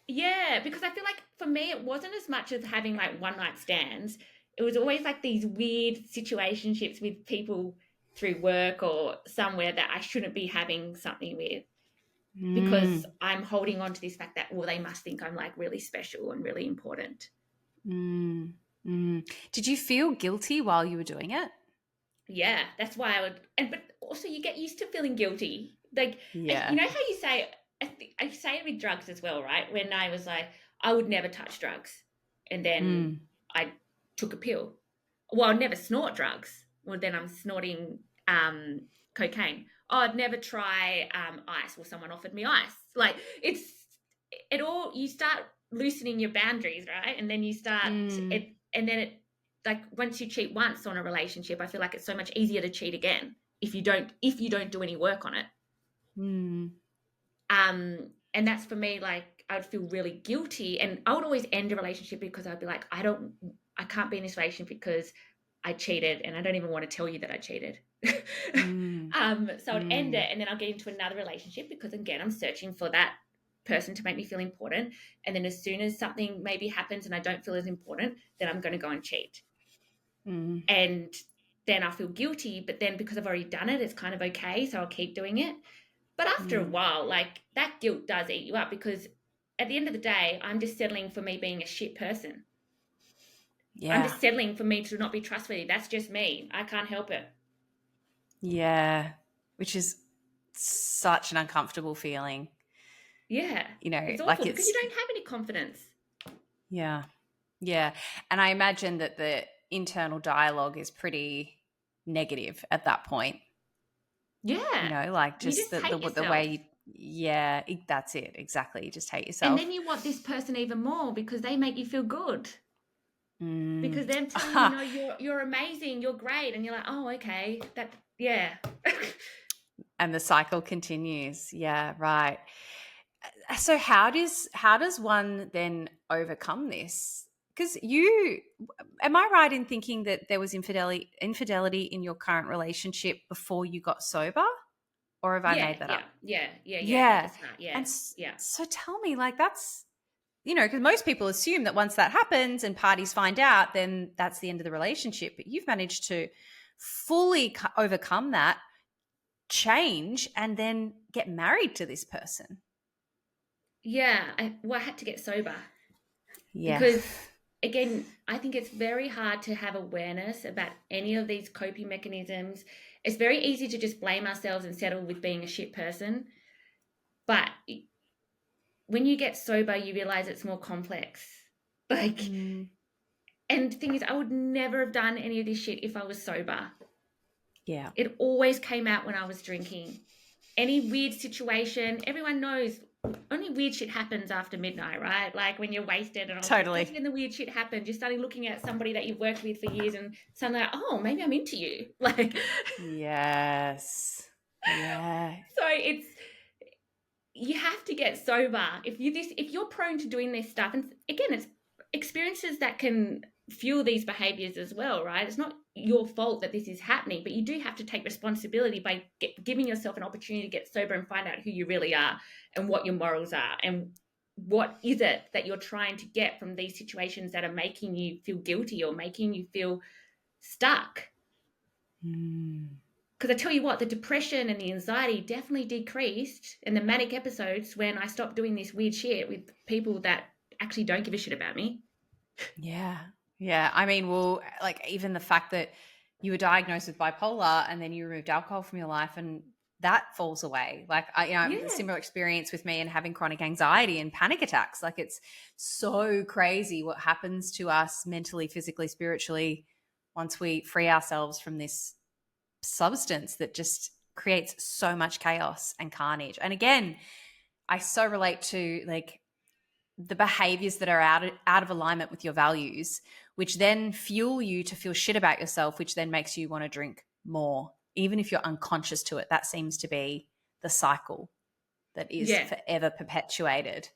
yeah, because I feel like for me, it wasn't as much as having like one night stands. It was always like these weird situationships with people through work or somewhere that I shouldn't be having something with because I'm holding on to this fact that, well, they must think I'm like really special and really important. Did you feel guilty while you were doing it? Yeah, that's why I would. But also you get used to feeling guilty. Like, Yeah. you know how you say, I say it with drugs as well, right? When I was like, I would never touch drugs. And then I took a pill. Well, I'd never snort drugs. Well, then I'm snorting cocaine. Oh, I'd never try ice. Well, someone offered me ice. Like, you start loosening your boundaries, right? And then you start it, and then it, like once you cheat once on a relationship, I feel like it's so much easier to cheat again if you don't do any work on it. And that's for me, like I would feel really guilty, and I would always end a relationship because I'd be like, I can't be in this relationship because I cheated, and I don't even want to tell you that I cheated. So I'd end it, and then I'll get into another relationship because again, I'm searching for that person to make me feel important. And then as soon as something maybe happens and I don't feel as important, then I'm going to go and cheat. And then I'll feel guilty, but then because I've already done it, it's kind of okay, so I'll keep doing it. But after a while, like that guilt does eat you up because at the end of the day, I'm just settling for me being a shit person. Yeah. I'm just settling for me to not be trustworthy. That's just me. I can't help it. Yeah. Which is such an uncomfortable feeling. Yeah. You know, It's awful like because you don't have any confidence. Yeah. Yeah. And I imagine that the internal dialogue is pretty negative at that point. Yeah. You know, like You just hate the yourself. way that's it. Exactly. You just hate yourself. And then you want this person even more because they make you feel good. Because they're telling you, you're amazing, you're great, and you're like, oh, okay, yeah. And the cycle continues. Yeah, right. So how does one then overcome this? Because am I right in thinking that there was infidelity in your current relationship before you got sober? Or have I made that up? Yeah. Yeah. Yeah. So tell me, like, that's, because most people assume that once that happens and parties find out, then that's the end of the relationship. But you've managed to fully overcome that, change, and then get married to this person. Yeah. I had to get sober. Yeah. Because, again, I think it's very hard to have awareness about any of these coping mechanisms. It's very easy to just blame ourselves and settle with being a shit person. But when you get sober, you realize it's more complex. Like, and the thing is, I would never have done any of this shit if I was sober. Yeah. It always came out when I was drinking. Any weird situation, everyone knows only weird shit happens after midnight, right? Like when you're wasted and all. Totally. That's when the weird shit happens. You're starting looking at somebody that you've worked with for years and suddenly like, oh, maybe I'm into you. Like, yes. Yeah. So you have to get sober if you're prone to doing this stuff. And again, it's experiences that can fuel these behaviors as well, right? It's not your fault that this is happening, but you do have to take responsibility by giving yourself an opportunity to get sober and find out who you really are and what your morals are and what is it that you're trying to get from these situations that are making you feel guilty or making you feel stuck. Because I tell you what, the depression and the anxiety definitely decreased in the manic episodes when I stopped doing this weird shit with people that actually don't give a shit about me. Yeah. Yeah. I mean, well, like even the fact that you were diagnosed with bipolar and then you removed alcohol from your life and that falls away. Like, a similar experience with me and having chronic anxiety and panic attacks. Like, it's so crazy what happens to us mentally, physically, spiritually once we free ourselves from this substance that just creates so much chaos and carnage. And again, I so relate to like the behaviors that are out of alignment with your values, which then fuel you to feel shit about yourself, which then makes you want to drink more, even if you're unconscious to it. That seems to be the cycle that is forever perpetuated.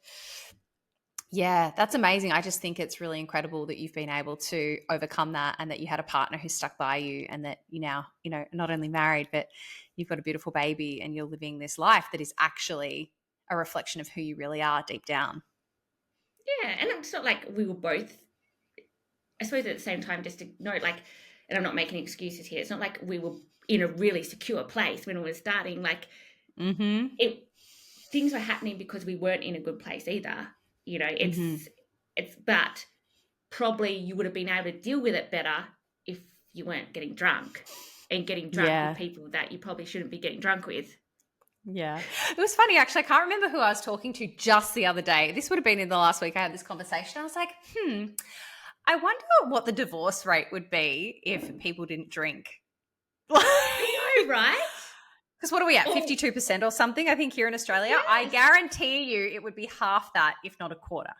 Yeah, that's amazing. I just think it's really incredible that you've been able to overcome that and that you had a partner who stuck by you and that you now, not only married, but you've got a beautiful baby and you're living this life that is actually a reflection of who you really are deep down. Yeah, and it's not like we were both, I suppose at the same time, just to note, like, and I'm not making excuses here, it's not like we were in a really secure place when we were starting. Like, things were happening because we weren't in a good place either. But probably you would have been able to deal with it better if you weren't getting drunk with people that you probably shouldn't be getting drunk with. Yeah. It was funny, actually. I can't remember who I was talking to just the other day. This would have been in the last week I had this conversation. I was like, I wonder what the divorce rate would be if people didn't drink. I know, right? Because what are we at, 52% or something, I think, here in Australia? Yes. I guarantee you it would be half that, if not a quarter.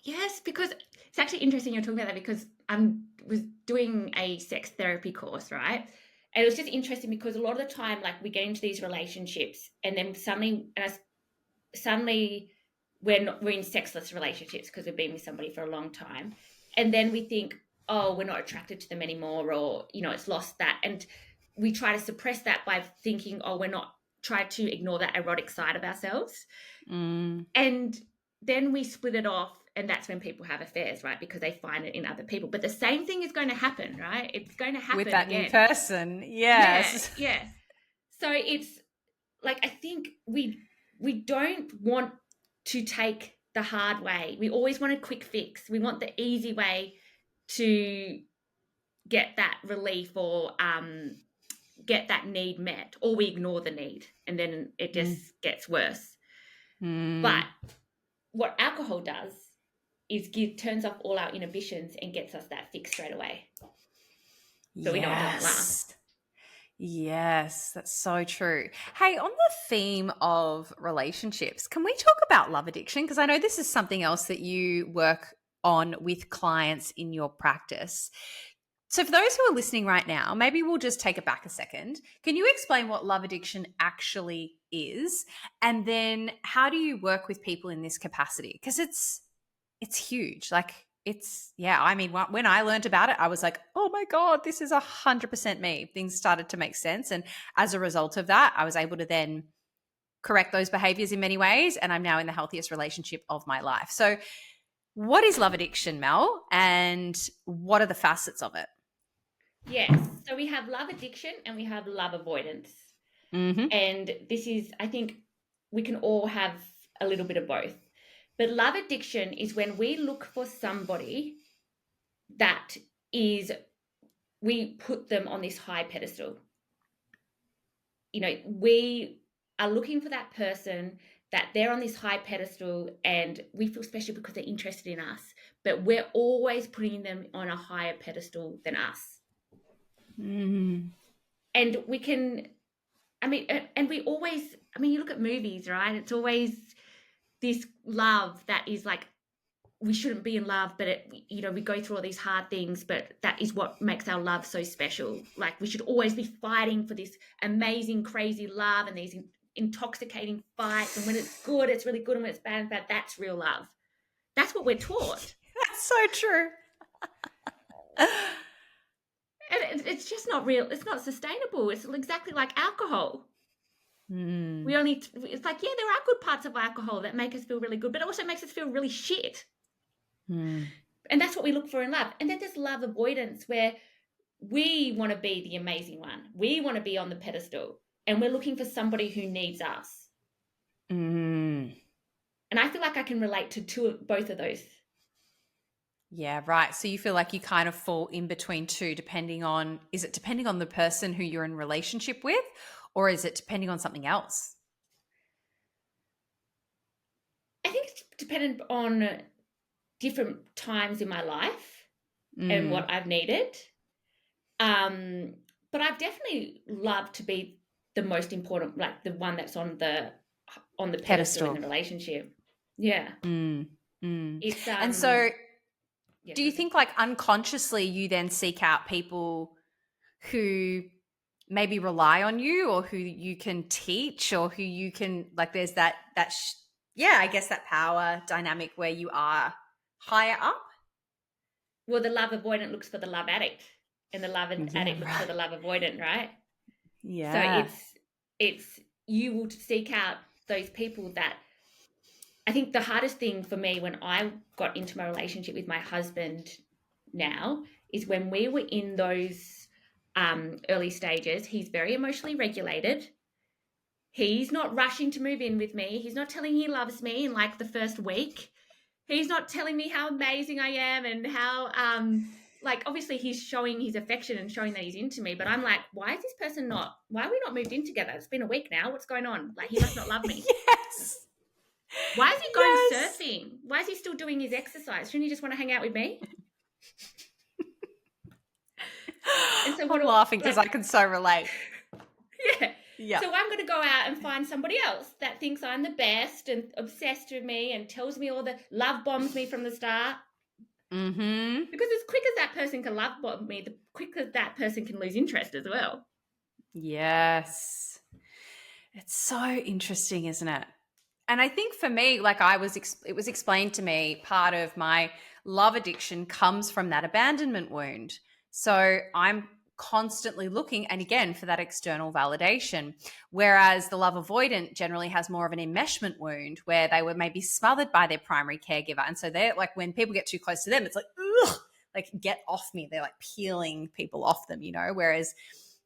Yes, because it's actually interesting you're talking about that because I was doing a sex therapy course, right? And it was just interesting because a lot of the time, like, we get into these relationships and then suddenly when we're in sexless relationships because we've been with somebody for a long time, and then we think, oh, we're not attracted to them anymore, or, it's lost that. And we try to suppress that by thinking, oh, we're not, try to ignore that erotic side of ourselves. And then we split it off, and that's when people have affairs, right? Because they find it in other people. But the same thing is going to happen, right? It's going to happen with that again. New person. Yes. Yeah. So it's like, I think we don't want to take the hard way. We always want a quick fix. We want the easy way to get that relief or get that need met, or we ignore the need and then it just gets worse. But what alcohol does is turns off all our inhibitions and gets us that fix straight away. So we know it doesn't last. Yes, that's so true. Hey, on the theme of relationships, can we talk about love addiction? Because I know this is something else that you work on with clients in your practice. So for those who are listening right now, maybe we'll just take it back a second. Can you explain what love addiction actually is? And then how do you work with people in this capacity? Because it's huge. Like, when I learned about it, I was like, oh my God, this is 100% me. Things started to make sense. And as a result of that, I was able to then correct those behaviors in many ways. And I'm now in the healthiest relationship of my life. So what is love addiction, Mel? And what are the facets of it? Yes. So we have love addiction and we have love avoidance. And this is, I think we can all have a little bit of both. But love addiction is when we look for somebody that is, we put them on this high pedestal. We are looking for that person that they're on this high pedestal and we feel special because they're interested in us, but we're always putting them on a higher pedestal than us. And we can, you look at movies, right? It's always this love that is like, we shouldn't be in love, but we go through all these hard things, but that is what makes our love so special. Like, we should always be fighting for this amazing, crazy love and these intoxicating fights, and when it's good, it's really good, and when it's bad, that's real love. That's what we're taught. That's so true. And it's just not real. It's not sustainable. It's exactly like alcohol. Mm. It's like, yeah, there are good parts of alcohol that make us feel really good, but it also makes us feel really shit. Mm. And that's what we look for in love. And then there's love avoidance, where we want to be the amazing one. We want to be on the pedestal, and we're looking for somebody who needs us. Mm. And I feel like I can relate to both of those. Yeah, right. So you feel like you kind of fall in between two, depending on the person who you're in relationship with, or is it depending on something else? I think it's dependent on different times in my life and what I've needed. But I've definitely loved to be the most important, like the one that's on the pedestal in the relationship. Yeah. It's and so yeah, do you think like unconsciously you then seek out people who maybe rely on you, or who you can teach, or who you can, like, there's I guess that power dynamic where you are higher up? Well, the love avoidant looks for the love addict, and the love addict looks for the love avoidant, right? Yeah. So it's you will seek out those people that, I think the hardest thing for me when I got into my relationship with my husband now is when we were in those early stages. He's very emotionally regulated. He's not rushing to move in with me. He's not telling he loves me in like the first week. He's not telling me how amazing I am and how like, obviously he's showing his affection and showing that he's into me, but I'm like, why is this person why are we not moved in together? It's been a week now. What's going on? Like, he must not love me. Yes. Why is he going surfing? Why is he still doing his exercise? Shouldn't he just want to hang out with me? And so I'm laughing because I can so relate. Yeah. Yeah. So I'm going to go out and find somebody else that thinks I'm the best and obsessed with me and tells me all the love bombs me from the start. Mm-hmm. Because as quick as that person can love bomb me, the quicker that person can lose interest as well. Yes. It's so interesting, isn't it? And I think for me, like it was explained to me, part of my love addiction comes from that abandonment wound. So I'm constantly looking, and again, for that external validation, whereas the love avoidant generally has more of an enmeshment wound, where they were maybe smothered by their primary caregiver. And so they're like, when people get too close to them, it's like, ugh, like, get off me. They're like peeling people off them, whereas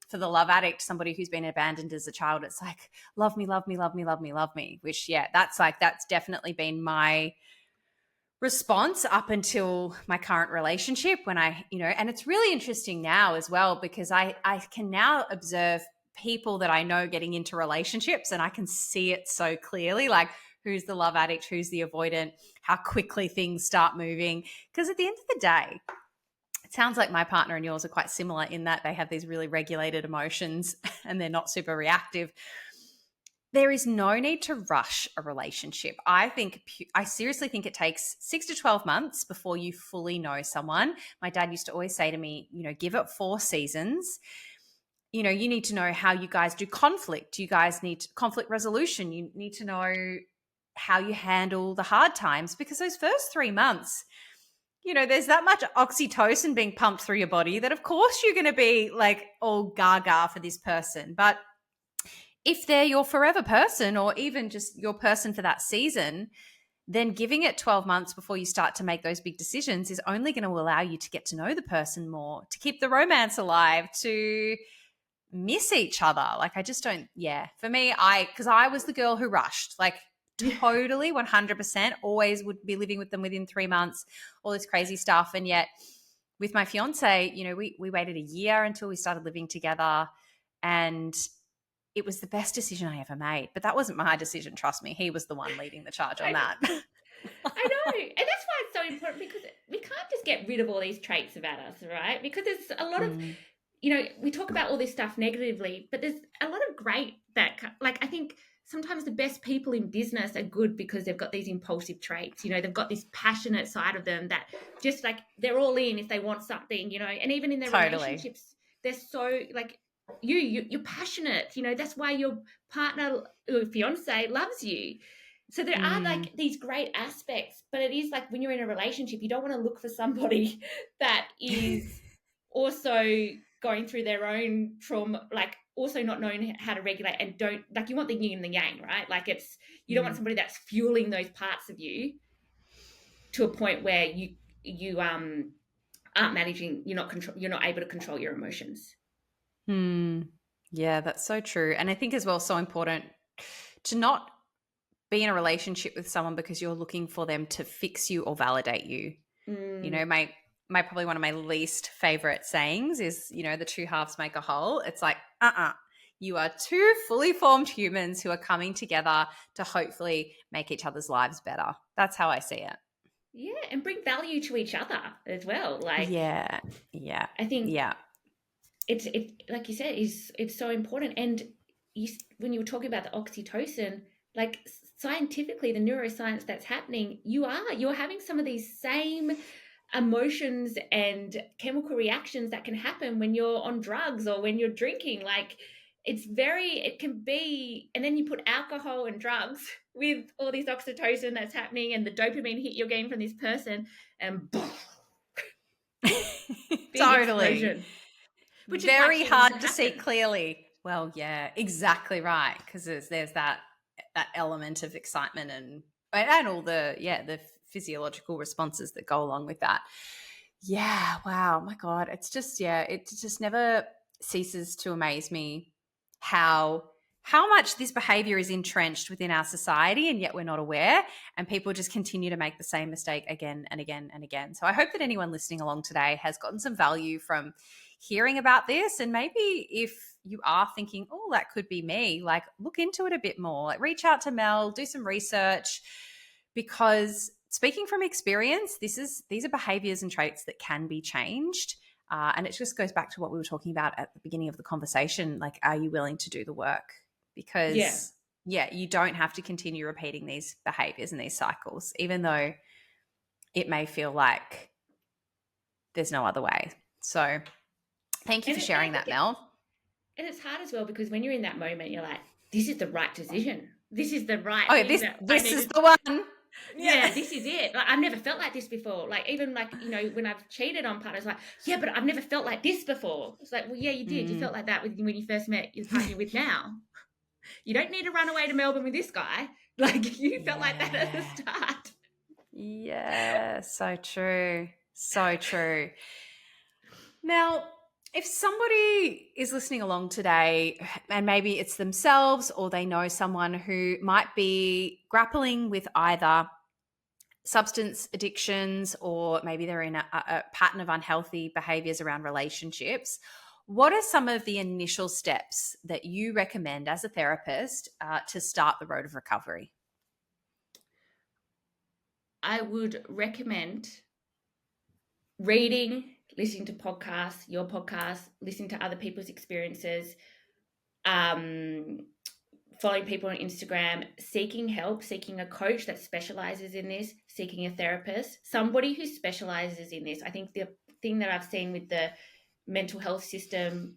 for the love addict, somebody who's been abandoned as a child, it's like, love me, love me, love me, love me, love me, which, that's definitely been my response up until my current relationship, when I, and it's really interesting now as well, because I can now observe people that I know getting into relationships, and I can see it so clearly, like who's the love addict, who's the avoidant, how quickly things start moving. Because at the end of the day, it sounds like my partner and yours are quite similar in that they have these really regulated emotions and they're not super reactive. There is no need to rush a relationship. I seriously think it takes 6 to 12 months before you fully know someone. My dad used to always say to me, give it 4 seasons. You need to know how you guys do conflict. You guys need conflict resolution. You need to know how you handle the hard times, because those first 3 months, there's that much oxytocin being pumped through your body that of course you're going to be like all gaga for this person. But if they're your forever person, or even just your person for that season, then giving it 12 months before you start to make those big decisions is only going to allow you to get to know the person more, to keep the romance alive, to miss each other. Like, I just don't, for me, because I was the girl who rushed, like totally 100%, always would be living with them within 3 months, all this crazy stuff. And yet with my fiance, we waited a year until we started living together, and it was the best decision I ever made. But that wasn't my decision, trust me. He was the one leading the charge on that. I know. And that's why it's so important, because we can't just get rid of all these traits about us, right? Because there's a lot of, we talk about all this stuff negatively, but there's a lot of great that, like, I think sometimes the best people in business are good because they've got these impulsive traits. They've got this passionate side of them that just like they're all in if they want something, and even in their relationships, they're so like, you're passionate, that's why your partner or fiance loves you. So there are like these great aspects, but it is like when you're in a relationship, you don't want to look for somebody that is also going through their own trauma, like also not knowing how to regulate, and don't, like, you want the yin and the yang, right? Like, you don't want somebody that's fueling those parts of you to a point where you aren't managing, you're not able to control your emotions. Yeah, that's so true. And I think as well, so important to not be in a relationship with someone because you're looking for them to fix you or validate you. My probably one of my least favorite sayings is, the two halves make a whole. It's like, you are two fully formed humans who are coming together to hopefully make each other's lives better. That's how I see it. Yeah, and bring value to each other as well. Like, yeah, I think yeah. It's like you said, it's so important. And when you were talking about the oxytocin, like, scientifically, the neuroscience that's happening, you're having some of these same emotions and chemical reactions that can happen when you're on drugs or when you're drinking. Like, it can be, and then you put alcohol and drugs with all this oxytocin that's happening and the dopamine hit you're getting from this person, and boom, big Totally. explosion. Which very is hard to see clearly. Well, yeah, exactly right. Because there's that element of excitement and all the physiological responses that go along with that. Yeah, wow, my God. It's just, it just never ceases to amaze me how much this behavior is entrenched within our society, and yet we're not aware, and people just continue to make the same mistake again and again and again. So I hope that anyone listening along today has gotten some value from hearing about this. And maybe if you are thinking, oh, that could be me, like, look into it a bit more, like reach out to Mel, do some research, because speaking from experience, these are behaviors and traits that can be changed. And it just goes back to what we were talking about at the beginning of the conversation. Like, are you willing to do the work? Because you don't have to continue repeating these behaviors and these cycles, even though it may feel like there's no other way. So thank you for sharing that, Mel. And it's hard as well, because when you're in that moment, you're like, this is the right decision. This is the right thing. This is the one. Yeah, this is it. Like, I've never felt like this before. Like, even like, when I've cheated on partners, like, yeah, but I've never felt like this before. It's like, well, yeah, you did. You felt like that when you first met your partner you're with now. You don't need to run away to Melbourne with this guy. Like, you felt like that at the start. Yeah, so true. So true. Now, if somebody is listening along today, and maybe it's themselves or they know someone who might be grappling with either substance addictions, or maybe they're in a pattern of unhealthy behaviors around relationships, what are some of the initial steps that you recommend as a therapist to start the road of recovery? I would recommend reading, listening to podcasts, your podcast, listening to other people's experiences, following people on Instagram, seeking help, seeking a coach that specializes in this, seeking a therapist, somebody who specializes in this. I think the thing that I've seen with the mental health system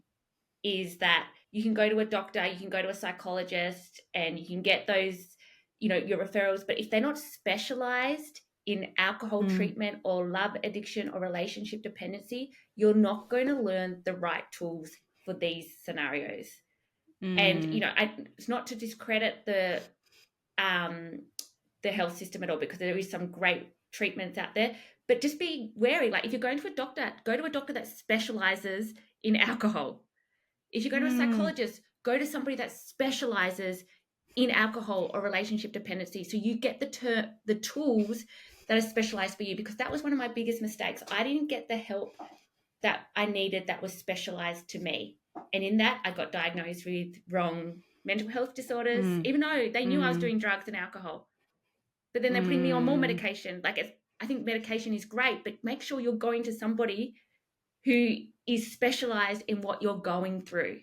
is that you can go to a doctor, you can go to a psychologist, and you can get those, your referrals. But if they're not specialized in alcohol treatment or love addiction or relationship dependency, you're not going to learn the right tools for these scenarios. And, it's not to discredit the health system at all, because there is some great treatments out there, but just be wary. Like, if you're going to a doctor, go to a doctor that specializes in alcohol. If you go to a psychologist, go to somebody that specializes in alcohol or relationship dependency, so you get the tools that are specialized for you. Because that was one of my biggest mistakes. I didn't get the help that I needed that was specialized to me. And in that, I got diagnosed with wrong mental health disorders, even though they knew I was doing drugs and alcohol. But then they're putting me on more medication. Like, I think medication is great, but make sure you're going to somebody who is specialized in what you're going through.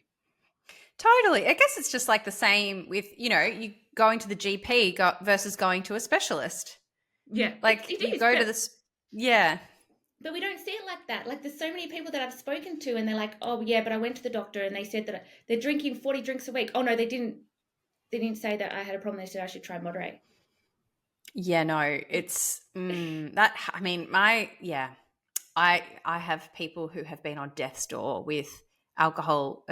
Totally. I guess it's just like the same with, you going to the GP versus going to a specialist. Yeah. Like, you go to this. Yeah. But we don't see it like that. Like there's so many people that I've spoken to and they're like, oh yeah, but I went to the doctor and they said that they're drinking 40 drinks a week. Oh no, they didn't say that I had a problem. They said I should try and moderate. Yeah, no, it's that. I mean, I have people who have been on death's door with alcohol,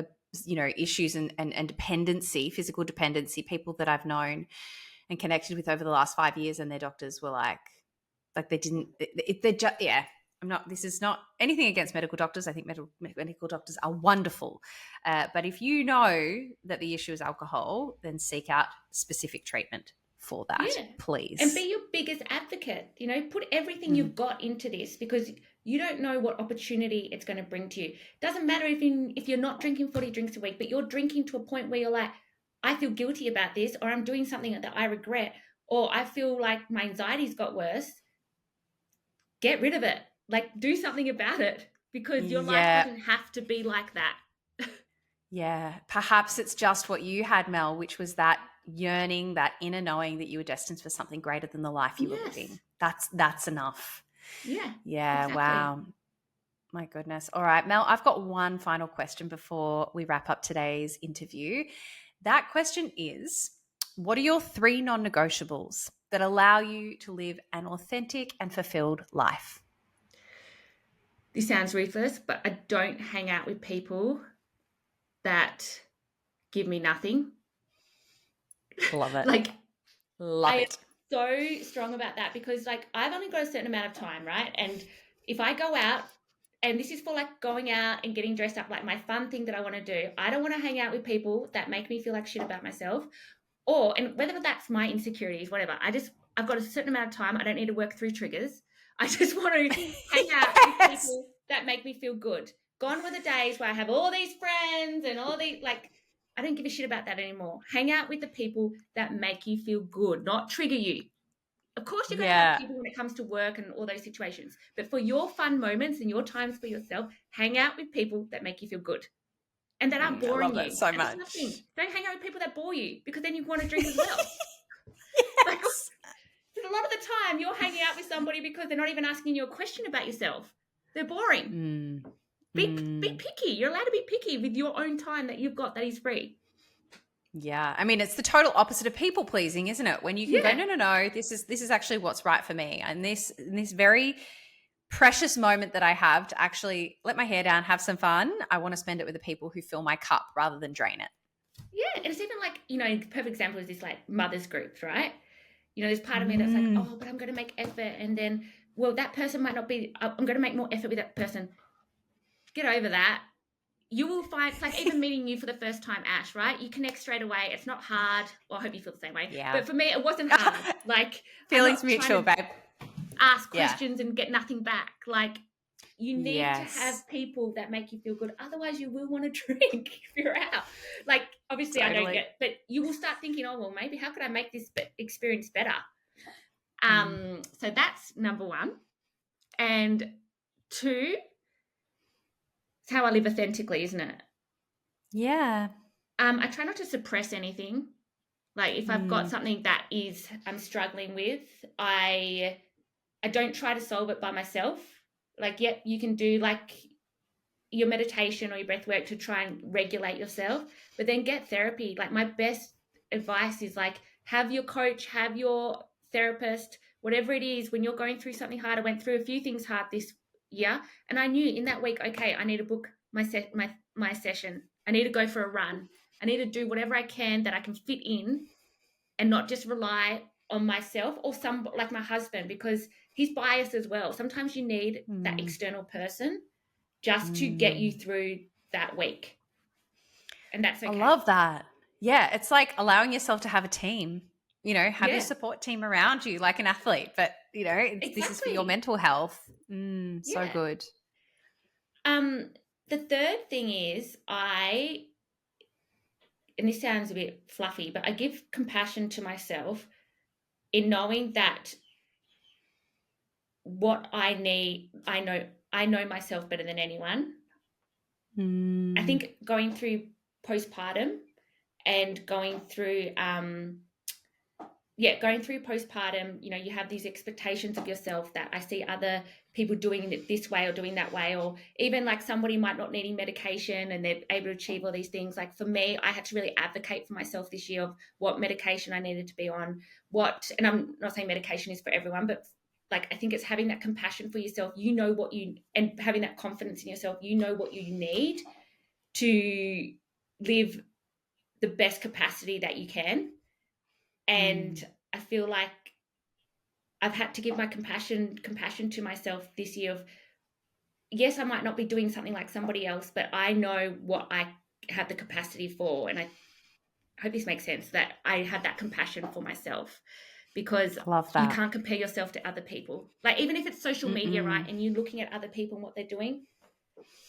issues and dependency, physical dependency. People that I've known and connected with over the last 5 years, and their doctors were like they didn't. They're just I'm not. This is not anything against medical doctors. I think medical doctors are wonderful, but if you know that the issue is alcohol, then seek out specific treatment for that, please. And be your biggest advocate. Put everything you've got into this, because you don't know what opportunity it's going to bring to you. Doesn't matter if you're not drinking 40 drinks a week, but you're drinking to a point where you're like, I feel guilty about this, or I'm doing something that I regret, or I feel like my anxiety's got worse. Get rid of it. Like, do something about it, because your life doesn't have to be like that. Yeah. Perhaps it's just what you had, Mel, which was that yearning, that inner knowing that you were destined for something greater than the life you were living. That's enough. Yeah. Exactly. Wow. My goodness. All right, Mel, I've got one final question before we wrap up today's interview. That question is, what are your 3 non-negotiables that allow you to live an authentic and fulfilled life? This sounds ruthless, but I don't hang out with people that give me nothing. Love it. I am so strong about that, because I've only got a certain amount of time, right? And if I go out, and this is for going out and getting dressed up, my fun thing that I want to do, I don't want to hang out with people that make me feel like shit about myself, and whether that's my insecurities, whatever. I've got a certain amount of time. I don't need to work through triggers. I just want to hang out with people that make me feel good. Gone were the days where I have all these friends and all these, I don't give a shit about that anymore. Hang out with the people that make you feel good, not trigger you. Of course, you're going to have people when it comes to work and all those situations. But for your fun moments and your times for yourself, hang out with people that make you feel good and that aren't boring you. I love that so much. Don't hang out with people that bore you, because then you want to drink as well. Yes. A lot of the time you're hanging out with somebody because they're not even asking you a question about yourself. They're boring. Be picky. You're allowed to be picky with your own time that you've got that is free. Yeah. I mean, it's the total opposite of people pleasing, isn't it? When you can go, no, this is actually what's right for me. And this very precious moment that I have to actually let my hair down, have some fun, I want to spend it with the people who fill my cup rather than drain it. Yeah. And it's even perfect example is this mothers groups, right? There's part of me that's like, oh, but I'm going to make effort. And then, well, that person might not be, I'm going to make more effort with that person. Get over that. You will find, it's like even meeting you for the first time, Ash, right? You connect straight away. It's not hard. Well, I hope you feel the same way. Yeah. But for me, it wasn't hard. Feelings mutual, babe. Ask questions and get nothing back. You need to have people that make you feel good. Otherwise, you will want to drink if you're out. Obviously, totally. I don't get, but you will start thinking, oh, well, maybe how could I make this experience better? So that's number 1. And 2, it's how I live authentically, isn't it? Yeah. I try not to suppress anything. If I've got something that I'm struggling with, I don't try to solve it by myself. You can do your meditation or your breath work to try and regulate yourself, but then get therapy. My best advice is have your coach, have your therapist, whatever it is. When you're going through something hard, I went through a few things hard this year, and I knew in that week, okay, I need to book my session. I need to go for a run. I need to do whatever I can that I can fit in and not just rely on myself or my husband, because he's biased as well. Sometimes you need that external person just to get you through that week. And that's okay. I love that. Yeah, it's like allowing yourself to have a team, have your support team around you like an athlete, but, exactly. This is for your mental health. So good. The third thing is and this sounds a bit fluffy, but I give compassion to myself in knowing that what I need, I know myself better than anyone. I think going through postpartum and going through, going through postpartum, you have these expectations of yourself that I see other people doing it this way or doing that way, or even like somebody might not needing medication and they're able to achieve all these things. Like for me, I had to really advocate for myself this year of what medication I needed to be on, and I'm not saying medication is for everyone, but like I think it's having that compassion for yourself, and having that confidence in yourself, what you need to live the best capacity that you can. And I feel like I've had to give my compassion to myself this year of, yes, I might not be doing something like somebody else, but I know what I have the capacity for. And I hope this makes sense, that I had that compassion for myself, because you can't compare yourself to other people. Like even if it's social media, right, and you're looking at other people and what they're doing,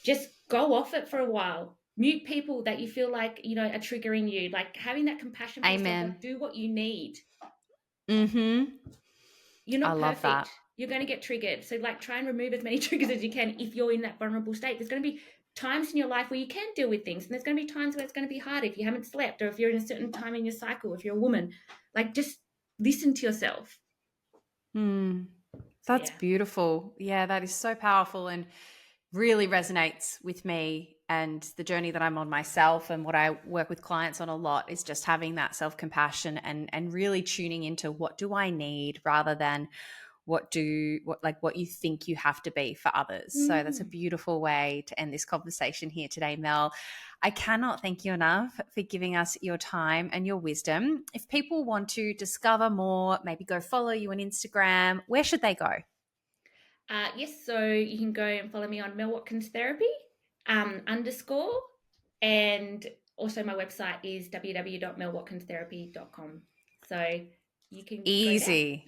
just go off it for a while. Mute people that you feel like, are triggering you. Like having that compassion for yourself, like do what you need. You're not perfect. You're going to get triggered. So like try and remove as many triggers as you can if you're in that vulnerable state. There's going to be times in your life where you can deal with things, and there's going to be times where it's going to be hard if you haven't slept, or if you're in a certain time in your cycle, if you're a woman. Like just listen to yourself. That's beautiful. Yeah, that is so powerful and really resonates with me and the journey that I'm on myself, and what I work with clients on a lot is just having that self-compassion and really tuning into what do I need rather than what you think you have to be for others. So that's a beautiful way to end this conversation here today, Mel. I cannot thank you enough for giving us your time and your wisdom. If people want to discover more, maybe go follow you on Instagram, where should they go? Yes, so you can go and follow me on Mel Watkins Therapy _ and also my website is www.melwatkinstherapy.com. So you can easy.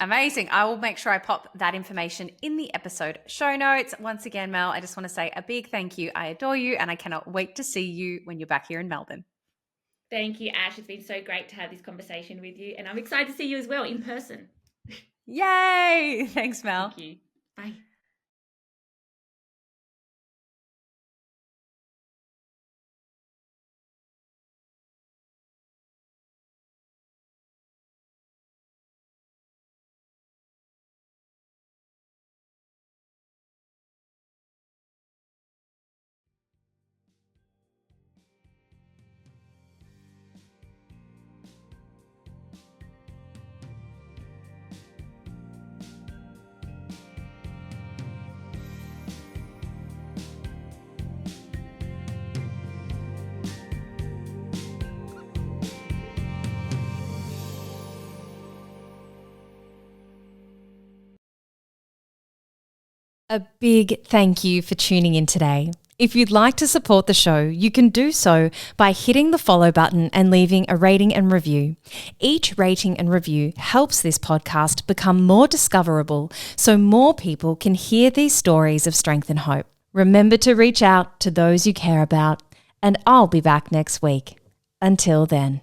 Amazing. I will make sure I pop that information in the episode show notes. Once again, Mel, I just want to say a big thank you. I adore you, and I cannot wait to see you when you're back here in Melbourne. Thank you, Ash. It's been so great to have this conversation with you, and I'm excited to see you as well in person. Yay! Thanks, Mel. Thank you. Bye. A big thank you for tuning in today. If you'd like to support the show, you can do so by hitting the follow button and leaving a rating and review. Each rating and review helps this podcast become more discoverable so more people can hear these stories of strength and hope. Remember to reach out to those you care about, and I'll be back next week. Until then.